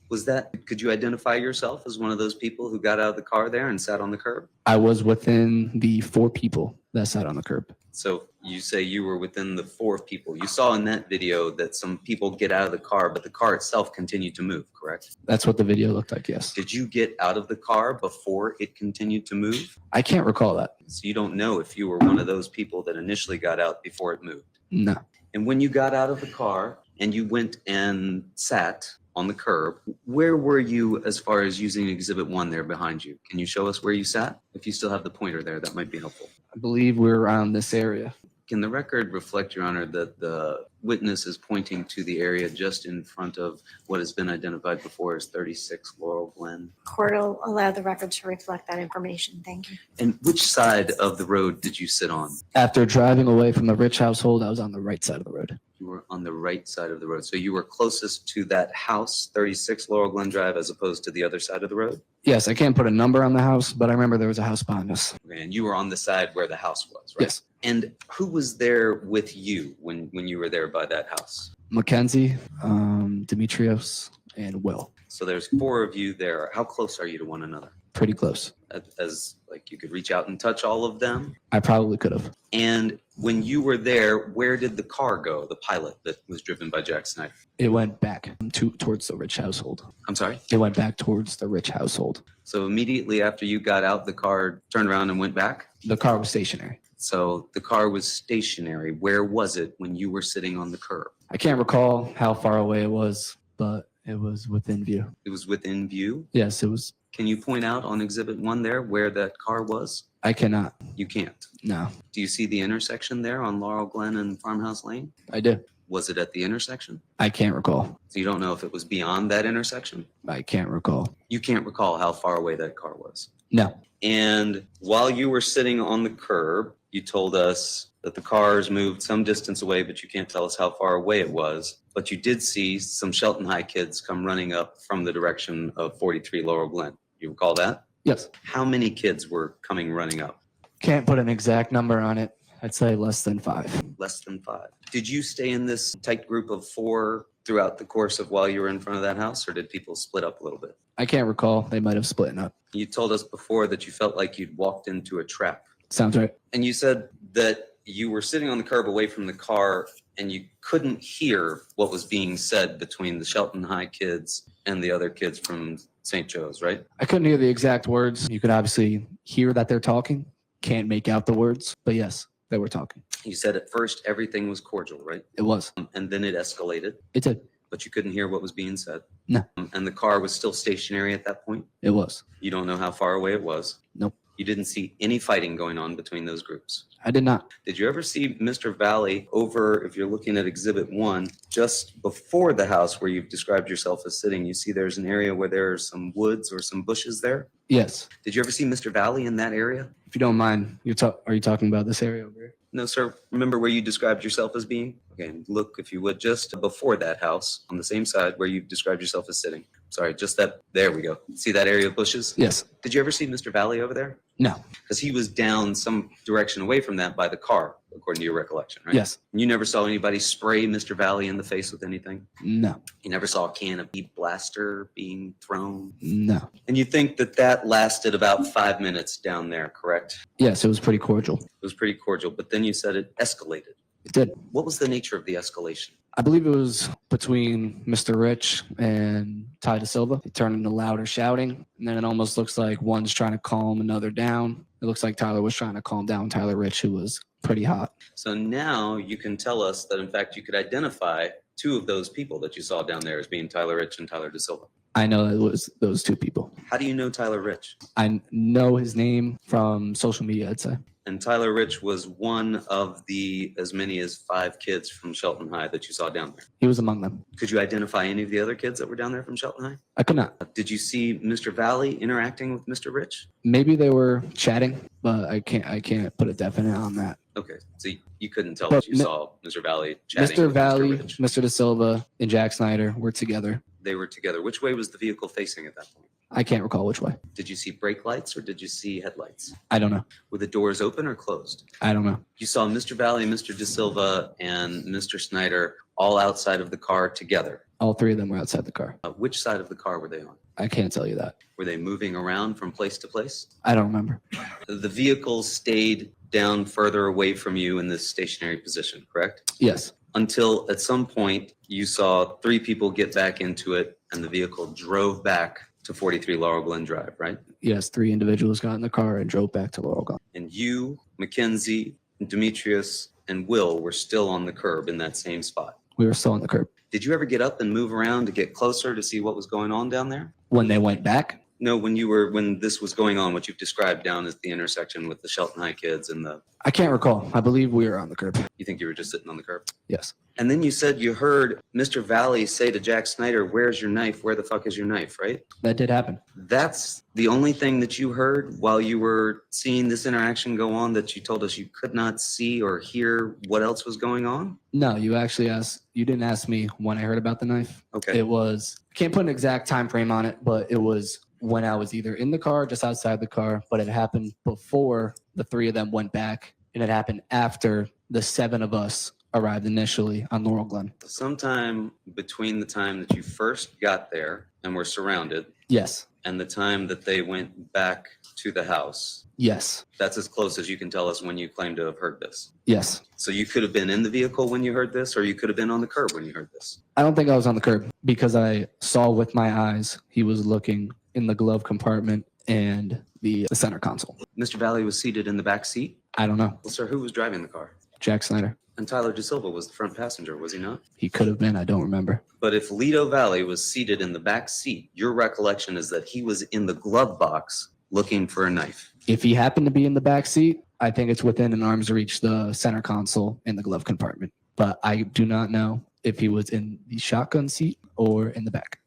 Could you identify yourself as one of those people who got out of the car there and sat on the curb? I was within the 4 people that sat on the curb. So you say you were within the 4 people. You saw in that video that some people get out of the car, but the car itself continued to move, correct? That's what the video looked like, yes. Did you get out of the car before it continued to move? I can't recall that. So you don't know if you were one of those people that initially got out before it moved. No. And when you got out of the car and you went and sat on the curb, where were you as far as using Exhibit 1 there behind you? Can you show us where you sat? If you still have the pointer there, that might be helpful. I believe we're around this area. Can the record reflect, Your Honor, that the witness is pointing to the area just in front of what has been identified before as 36 Laurel Glen? Court will allow the record to reflect that information. Thank you. And which side of the road did you sit on? After driving away from the Rich household, I was on the right side of the road. You were on the right side of the road. So you were closest to that house, 36 Laurel Glen Drive, as opposed to the other side of the road? Yes, I can't put a number on the house, but I remember there was a house behind us. Okay, and you were on the side where the house was, right? Yes. And who was there with you when you were there by that house? Mackenzie, Demetrios, and Will. So there's 4 of you there. How close are you to one another? Pretty close. As like you could reach out and touch all of them? I probably could have. And when you were there, where did the car go, the Pilot that was driven by Jack Snyder? It went back towards the Rich household. I'm sorry? It went back towards the Rich household. So immediately after you got out, the car turned around and went back? The car was stationary. So the car was stationary. Where was it when you were sitting on the curb? I can't recall how far away it was, but it was within view. It was within view? Yes, it was. Can you point out on Exhibit 1 there where that car was? I cannot. You can't. No, Do you see the intersection there on Laurel Glen and Farmhouse Lane? I did. Was it at the intersection? I can't recall. So you don't know if it was beyond that intersection? I can't recall. You can't recall how far away that car was. No. And while you were sitting on the curb, you told us that the cars moved some distance away, but you can't tell us how far away it was. But you did see some Shelton High kids come running up from the direction of 43 Laurel Glen. You recall that? Yes. How many kids were coming running up? Can't put an exact number on it. I'd say less than 5. Less than 5. Did you stay in this tight group of 4 throughout the course of while you were in front of that house, or did people split up a little bit? I can't recall. They might have split up. You told us before that you felt like you'd walked into a trap. Sounds right. And you said that you were sitting on the curb away from the car and you couldn't hear what was being said between the Shelton High kids and the other kids from St. Joe's, right? I couldn't hear the exact words. You could obviously hear that they're talking. Can't make out the words, but yes, they were talking. You said at first everything was cordial, right? It was. And then it escalated, It did. but you couldn't hear what was being said. No. And the car was still stationary at that point? It was. You don't know how far away it was? Nope. You didn't see any fighting going on between those groups? I did not. Did you ever see Mr. Valle over, if you're looking at Exhibit 1, just before the house where you've described yourself as sitting, you see there's an area where there are some woods or some bushes there? Yes. Did you ever see Mr. Valle in that area? If you don't mind, are you talking about this area over here? No, sir. Remember where you described yourself as being? Okay, look, if you would, just before that house, on the same side where you described yourself as sitting. Sorry, just that, there we go. See that area of bushes? Yes. Did you ever see Mr. Valle over there? No. Because he was down some direction away from that by the car, according to your recollection, right? Yes. You never saw anybody spray Mr. Valle in the face with anything? No. You never saw a can of bead blaster being thrown? No. And you think that that lasted about 5 minutes down there, correct? Yes, it was pretty cordial. It was pretty cordial, but then you said it escalated. It did. What was the nature of the escalation? I believe it was between Mr. Rich and Ty De Silva. It turned into louder shouting, and then it almost looks like one's trying to calm another down. It looks like Tyler was trying to calm down Tyler Rich, who was pretty hot. So now you can tell us that, in fact, you could identify 2 of those people that you saw down there as being Tyler Rich and Tyler De Silva. I know it was those 2 people. How do you know Tyler Rich? I know his name from social media, I'd say. And Tyler Rich was one of the as many as 5 kids from Shelton High that you saw down there. He was among them. Could you identify any of the other kids that were down there from Shelton High? I could not. Did you see Mr. Valle interacting with Mr. Rich? Maybe they were chatting, but I can't put a definite on that. Okay, so you couldn't tell But that you saw Mr. Valle chatting Mr. with Valle, Mr. Rich. Mr. De Silva, and Jack Snyder were together. They were together. Which way was the vehicle facing at that point? I can't recall which way. Did you see brake lights or did you see headlights? I don't know. Were the doors open or closed? I don't know. You saw Mr. Valle, Mr. De Silva, and Mr. Snyder all outside of the car together. All 3 of them were outside the car. Which side of the car were they on? I can't tell you that. Were they moving around from place to place? I don't remember. The vehicle stayed down further away from you in this stationary position, correct? Yes. Until at some point you saw 3 people get back into it and the vehicle drove back to 43 Laurel Glen Drive, right? Yes, 3 individuals got in the car and drove back to Laurel Glen. And you, Mackenzie, Demetrius, and Will were still on the curb in that same spot. We were still on the curb. Did you ever get up and move around to get closer to see what was going on down there? When they went back, No, when this was going on, what you've described down as the intersection with the Shelton High kids and I can't recall. I believe we were on the curb. you think you were just sitting on the curb? Yes. And then you said you heard Mr. Valle say to Jack Snyder, "Where's your knife? Where the fuck is your knife?" Right? That did happen. That's the only thing that you heard while you were seeing this interaction go on, that you told us you could not see or hear what else was going on? No, you didn't ask me when I heard about the knife. Okay. It was, I can't put an exact time frame on it, but it was when I was either in the car, just outside the car, but it happened before the 3 of them went back, and it happened after the 7 of us arrived initially on Laurel Glen. Sometime between the time that you first got there and were surrounded Yes. and the time that they went back to the house, Yes. that's as close as you can tell us when you claim to have heard this. Yes. So you could have been in the vehicle when you heard this, or you could have been on the curb when you heard this. I don't think I was on the curb because I saw with my eyes he was looking in the glove compartment and the center console. Mr. Valle was seated in the back seat. I don't know. Well, sir, who was driving the car? Jack Snyder. And Tyler De Silva was the front passenger, was he not? He could have been. I don't remember. But if Lido Valle was seated in the back seat, your recollection is that he was in the glove box looking for a knife. If he happened to be in the back seat, I think it's within an arm's reach, the center console and the glove compartment. But I do not know if he was in the shotgun seat or in the back.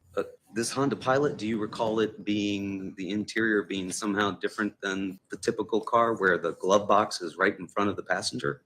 This Honda Pilot, do you recall it being, the interior being somehow different than the typical car where the glove box is right in front of the passenger?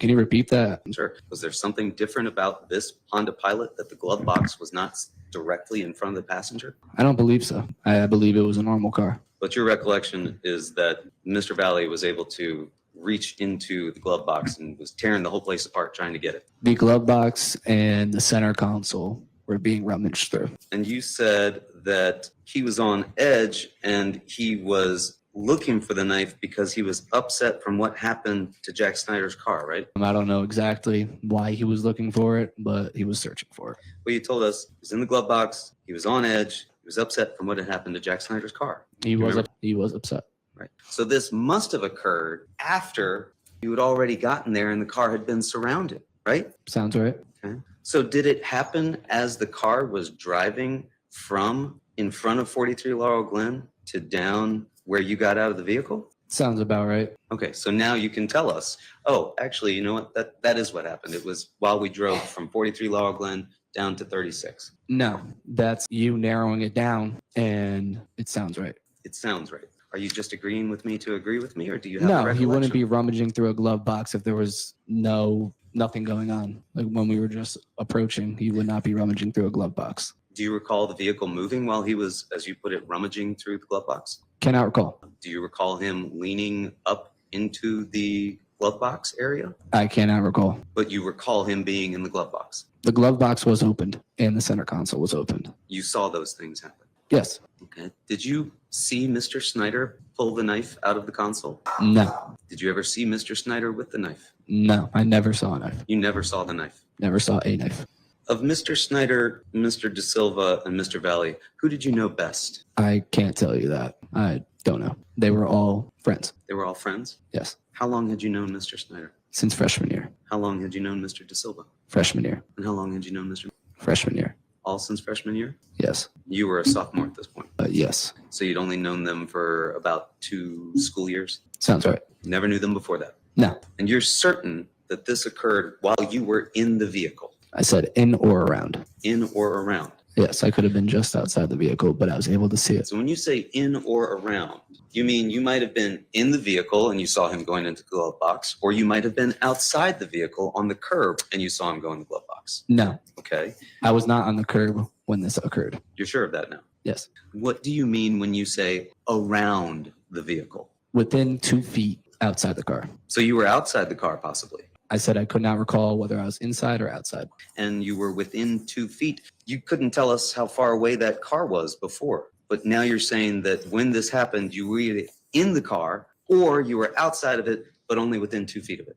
Can you repeat that? Sure. Was there something different about this Honda Pilot that the glove box was not directly in front of the passenger? I don't believe so. I believe it was a normal car. But your recollection is that Mr. Valle was able to reached into the glove box and was tearing the whole place apart trying to get it? The glove box and the center console were being rummaged through. And you said that he was on edge and he was looking for the knife because he was upset from what happened to Jack Snyder's car, right? I don't know exactly why he was looking for it, but he was searching for it. Well, you told us he was in the glove box, he was on edge, he was upset from what had happened to Jack Snyder's car. He was remember? he was upset. Right. So this must have occurred after you had already gotten there and the car had been surrounded, right? Sounds right. Okay. So did it happen as the car was driving from in front of 43 Laurel Glen to down where you got out of the vehicle? Sounds about right. Okay, so now you can tell us, oh, actually, you know what? That is what happened. It was while we drove from 43 Laurel Glen down to 36. No, that's you narrowing it down, and it sounds right. It sounds right. Are you just agreeing with me to agree with me, or do you have a No, recollection? he wouldn't be rummaging through a glove box if there was nothing going on. Like when we were just approaching, he would not be rummaging through a glove box. Do you recall the vehicle moving while he was, as you put it, rummaging through the glove box? Cannot recall. Do you recall him leaning up into the glove box area? I cannot recall. But you recall him being in the glove box. The glove box was opened and the center console was opened. You saw those things happen. Yes. Okay. Did you see Mr. Snyder pull the knife out of the console? No. Did you ever see Mr. Snyder with the knife? No, I never saw a knife. You never saw the knife. Never saw a knife. Of Mr. Snyder, Mr. De Silva, and Mr. Valle, who did you know best? I can't tell you that. I don't know. They were all friends. They were all friends? Yes. How long had you known Mr. Snyder? Since freshman year. How long had you known Mr. De Silva? Freshman year. And how long had you known Mr. Freshman year. All since freshman year? Yes. You were a sophomore at this point. Yes. So you'd only known them for about 2 school years? Sounds right. Never knew them before that? No. And you're certain that this occurred while you were in the vehicle? I said in or around. In or around? Yes, I could have been just outside the vehicle, but I was able to see it. So when you say in or around, you mean you might have been in the vehicle and you saw him going into the glove box, or you might have been outside the vehicle on the curb and you saw him go in the glove box? No, Okay. I was not on the curb when this occurred. You're sure of that now? Yes. What do you mean when you say around the vehicle? Within 2 feet outside the car. So you were outside the car possibly, I said I could not recall whether I was inside or outside. and you were within 2 feet. You couldn't tell us how far away that car was before, but now you're saying that when this happened, you were either in the car or you were outside of it, but only within 2 feet of it.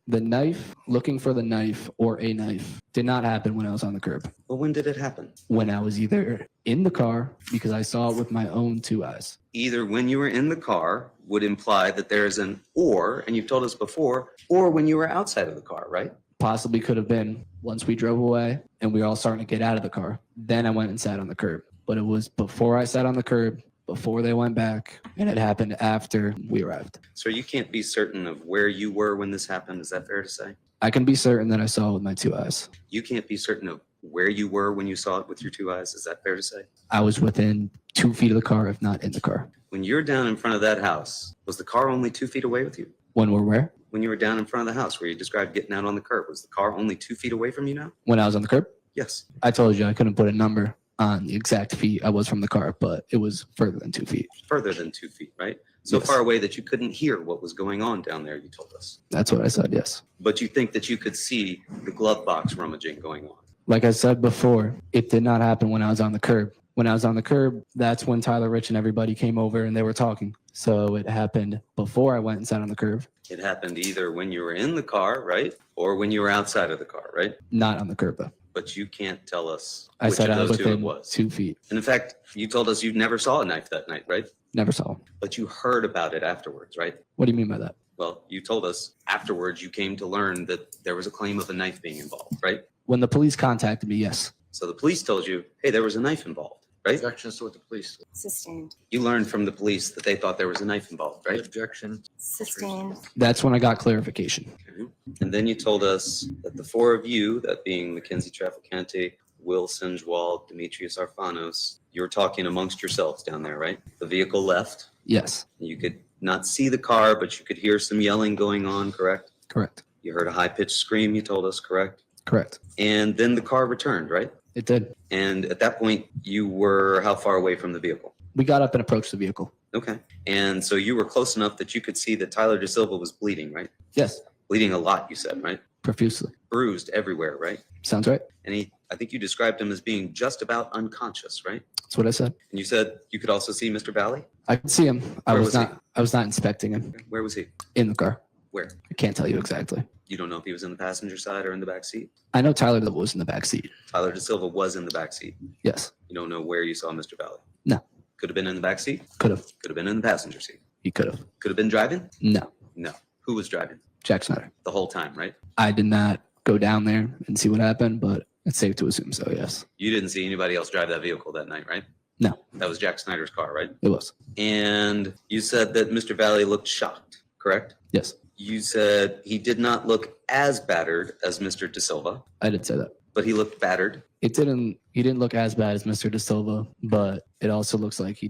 The knife, looking for the knife or a knife, did not happen when I was on the curb. Well, when did it happen? When I was either in the car, because I saw it with my own 2 eyes. Either when you were in the car would imply that there's an or, and you've told us before, or when you were outside of the car, right? Possibly could have been once we drove away and we were all starting to get out of the car. Then I went and sat on the curb. But it was before I sat on the curb, before they went back, and it happened after we arrived. So you can't be certain of where you were when this happened. Is that fair to say? I can be certain that I saw it with my 2 eyes. You can't be certain of where you were when you saw it with your 2 eyes. Is that fair to say? I was within 2 feet of the car, if not in the car. When you're down in front of that house, was the car only 2 feet away with you? When we're where? When you were down in front of the house where you described getting out on the curb, was the car only 2 feet away from you now? When I was on the curb? Yes. I told you I couldn't put a number on the exact feet I was from the car, but it was further than 2 feet. Further than 2 feet, right? So Yes. far away that you couldn't hear what was going on down there, you told us. That's what I said, yes. But you think that you could see the glove box rummaging going on. Like I said before, it did not happen when I was on the curb. When I was on the curb, that's when Tyler Rich and everybody came over and they were talking. So it happened before I went and sat on the curb, It happened either when you were in the car, right? Or when you were outside of the car, right? not on the curb though. But you can't tell us I which said of I was those two it within was. 2 feet. And in fact, you told us you never saw a knife that night, right? Never saw him. But you heard about it afterwards, right? What do you mean by that? Well, you told us afterwards you came to learn that there was a claim of a knife being involved, right? When the police contacted me, yes. So the police told you, hey, there was a knife involved, right? Objections to what the police. Sustained. You learned from the police that they thought there was a knife involved, right? Objection. Sustained. That's when I got clarification. Okay. And then you told us that the 4 of you, that being Mackenzie Traficante, Will Sinjwald, Demetrius Arfanos, you were talking amongst yourselves down there, right? The vehicle left. Yes, You could not see the car, but you could hear some yelling going on, correct? correct. You heard a high-pitched scream, you told us, correct? Correct. And then the car returned, right? It did. And at that point, you were how far away from the vehicle? We got up and approached the vehicle. Okay. And so you were close enough that you could see that Tyler DeSilva was bleeding, right? Yes, Bleeding a lot, you said, right? profusely. Bruised everywhere, right? Sounds right. And I think you described him as being just about unconscious, right? That's what I said. And you said you could also see Mr. Valley? I could see him. Where was he? I was not inspecting him Where was he? in the car. Where? I can't tell you exactly. You don't know if he was in the passenger side or in the back seat? I know Tyler that was in the back seat. Tyler DeSilva was in the back seat. Yes. You don't know where you saw Mr. Valley? No. Could have been in the back seat? Could have. Could have been in the passenger seat? He could have. Could have been driving? No. No. Who was driving? Jack Snyder. The whole time, right? I did not go down there and see what happened, but it's safe to assume so, yes. You didn't see anybody else drive that vehicle that night, right? No. That was Jack Snyder's car, right? It was. And you said that Mr. Valley looked shocked, correct? Yes. You said he did not look as battered as Mr. DeSilva, I did say that. but he looked battered. He didn't look as bad as Mr. De Silva, but it also looks like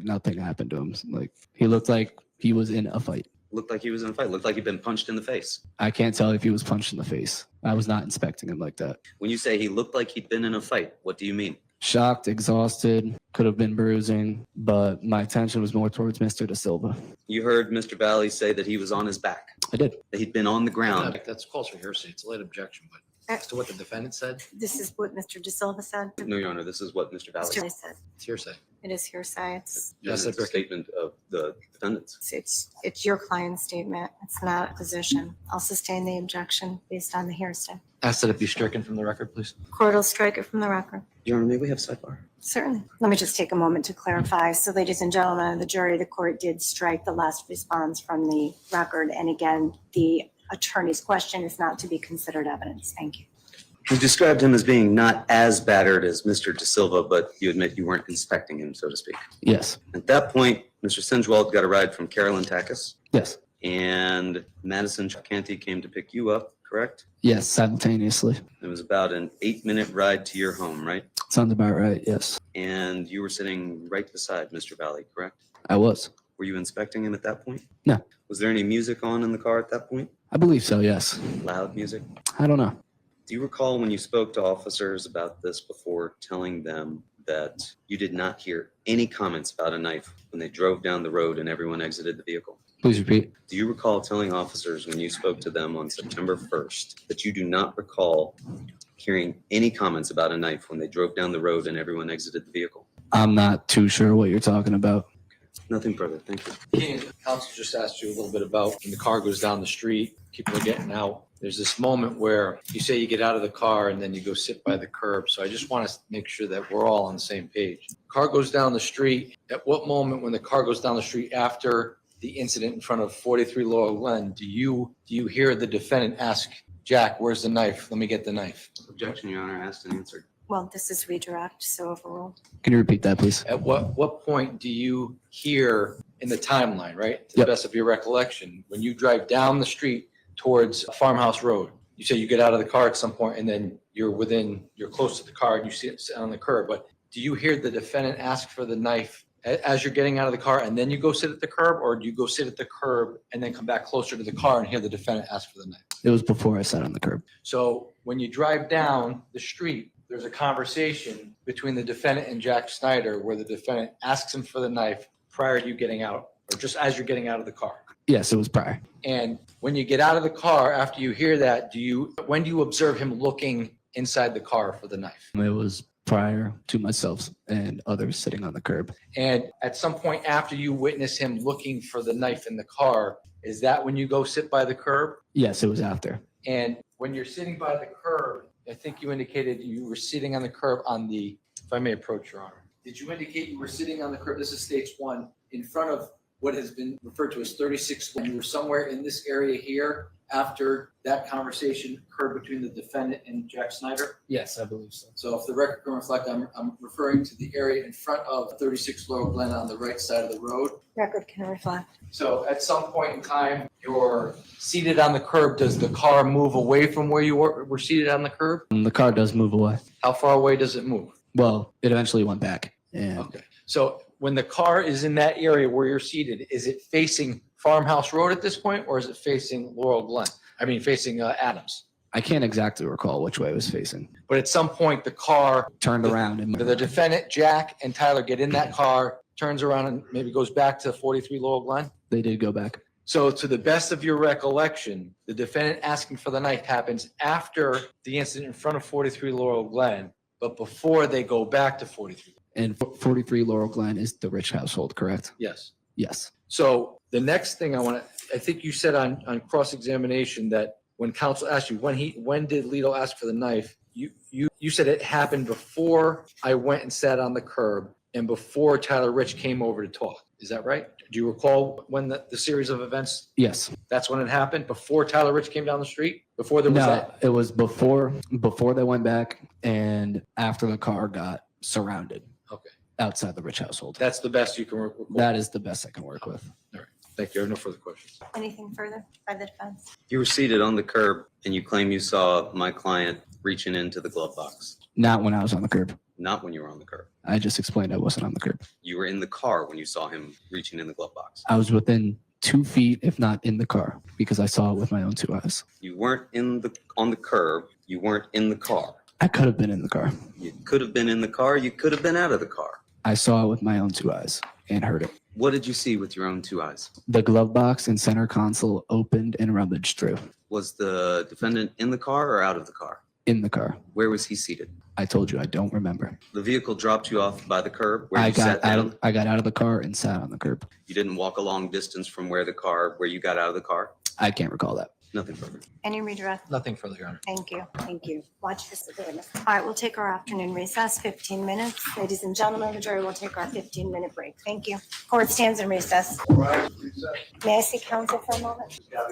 nothing happened to him. Like he looked like he was in a fight. Looked like he was in a fight. Looked like he'd been punched in the face. I can't tell if he was punched in the face. I was not inspecting him like that. When you say he looked like he'd been in a fight, what do you mean? Shocked, exhausted, could have been bruising, but my attention was more towards Mr. De Silva. You heard Mr. Valley say that he was on his back, I did. that he'd been on the ground. That's calls for hearsay. It's a late objection, but as to what the defendant said, This is what Mr. De Silva said. No, Your Honor, this is what Mr. Valley Mr. said. They said it's hearsay. it is hearsay. It's Yes, It's a Rick. statement of the defendants. it's your client's statement. It's not a position. I'll sustain the objection based on the hearsay. Ask that it be stricken from the record, please. Court will strike it from the record. Your Honor, may we have sidebar? Certainly. Let me just take a moment to clarify. So ladies and gentlemen of the jury, the court did strike the last response from the record. And again, the attorney's question is not to be considered evidence. Thank you. You described him as being not as battered as Mr. DeSilva, but you admit you weren't inspecting him, so to speak. Yes. At that point, Mr. Sinjwald got a ride from Carolyn Takis, Yes. and Madison Canty came to pick you up, correct? Yes, simultaneously. It was about an 8-minute ride to your home, right? Sounds about right. Yes. And you were sitting right beside Mr. Valley, correct? I was. Were you inspecting him at that point? No. Was there any music on in the car at that point? I believe so. Yes. Loud music? I don't know. Do you recall when you spoke to officers about this before telling them that you did not hear any comments about a knife when they drove down the road and everyone exited the vehicle? Please repeat. Do you recall telling officers when you spoke to them on September 1st that you do not recall hearing any comments about a knife when they drove down the road and everyone exited the vehicle? I'm not too sure what you're talking about. Nothing further. Thank you. Keenan, counsel just asked you a little bit about when the car goes down the street, people are getting out. There's this moment where you say you get out of the car and then you go sit by the curb. So I just want to make sure that we're all on the same page. Car goes down the street. At what moment when the car goes down the street after the incident in front of 43 Laurel Glen, do you hear the defendant ask, Jack, where's the knife? Let me get the knife. Objection, Your Honor. Asked and answered. Well, this is redirect, so overruled. Can you repeat that, please? At what point do you hear in the timeline, right? To the Yep. best of your recollection, when you drive down the street towards Farmhouse Road, you say you get out of the car at some point and then you're close to the car and you sit on the curb. But do you hear the defendant ask for the knife as you're getting out of the car and then you go sit at the curb, or do you go sit at the curb and then come back closer to the car and hear the defendant ask for the knife? It was before I sat on the curb. So when you drive down the street, there's a conversation between the defendant and Jack Snyder where the defendant asks him for the knife prior to you getting out, or just as you're getting out of the car. Yes, it was prior. And when you get out of the car, after you hear that, when do you observe him looking inside the car for the knife? It was prior to myself and others sitting on the curb. And at some point after you witness him looking for the knife in the car, is that when you go sit by the curb? Yes, it was after. And when you're sitting by the curb, I think you indicated you were sitting on the curb if I may approach, Your Honor. Did you indicate you were sitting on the curb? This is stage one, in front of what has been referred to as 36. When you were somewhere in this area here after that conversation occurred between the defendant and Jack Snyder? Yes, I believe so. So if the record can reflect, I'm referring to the area in front of 36 Laurel Glen on the right side of the road. Record can reflect. So at some point in time, you're seated on the curb. Does the car move away from where you were seated on the curb? The car does move away. How far away does it move? Well, it eventually went back. And Okay. So when the car is in that area where you're seated, is it facing Farmhouse Road at this point, or is it facing Laurel Glen? Facing Adams. I can't exactly recall which way it was facing. But at some point, the car, Turned around and the defendant, Jack, and Tyler get in that car. turns around and maybe goes back to 43 Laurel Glen? They did go back. So to the best of your recollection, the defendant asking for the knife happens after the incident in front of 43 Laurel Glen, but before they go back to 43. And 43 Laurel Glen is the Rich household, correct? Yes. Yes. So the next thing I think you said on cross-examination that when counsel asked you, when did Lito ask for the knife? You said it happened before I went and sat on the curb and before Tyler Rich came over to talk. Is that right? Do you recall when the series of events, Yes. that's when it happened? Before Tyler Rich came down the street? Before there was No, that? it was before they went back and after the car got surrounded. Okay. Outside the Rich household. That's the best you can work with? That is the best I can work with. Thank you. I have no further questions. Anything further by the defense? You were seated on the curb and you claim you saw my client reaching into the glove box. Not when I was on the curb. Not when you were on the curb. I just explained I wasn't on the curb. You were in the car when you saw him reaching in the glove box. I was within 2 feet, if not in the car, because I saw it with my own 2 eyes. You weren't on the curb. You weren't in the car. I could have been in the car. You could have been in the car. You could have been out of the car. I saw it with my own 2 eyes and heard it. What did you see with your own 2 eyes? The glove box and center console opened and rummaged through. Was the defendant in the car or out of the car? In the car. Where was he seated? I told you I don't remember. The vehicle dropped you off by the curb where I you got sat down. I got out of the car and sat on the curb. You didn't walk a long distance from where you got out of the car? I can't recall that. Nothing further. Any redress? Nothing further, Your Honor. Thank you. Thank you. Watch this again. All right, we'll take our afternoon recess, 15 minutes. Ladies and gentlemen, the jury will take our 15-minute break. Thank you. Court stands in recess. May I see counsel for a moment?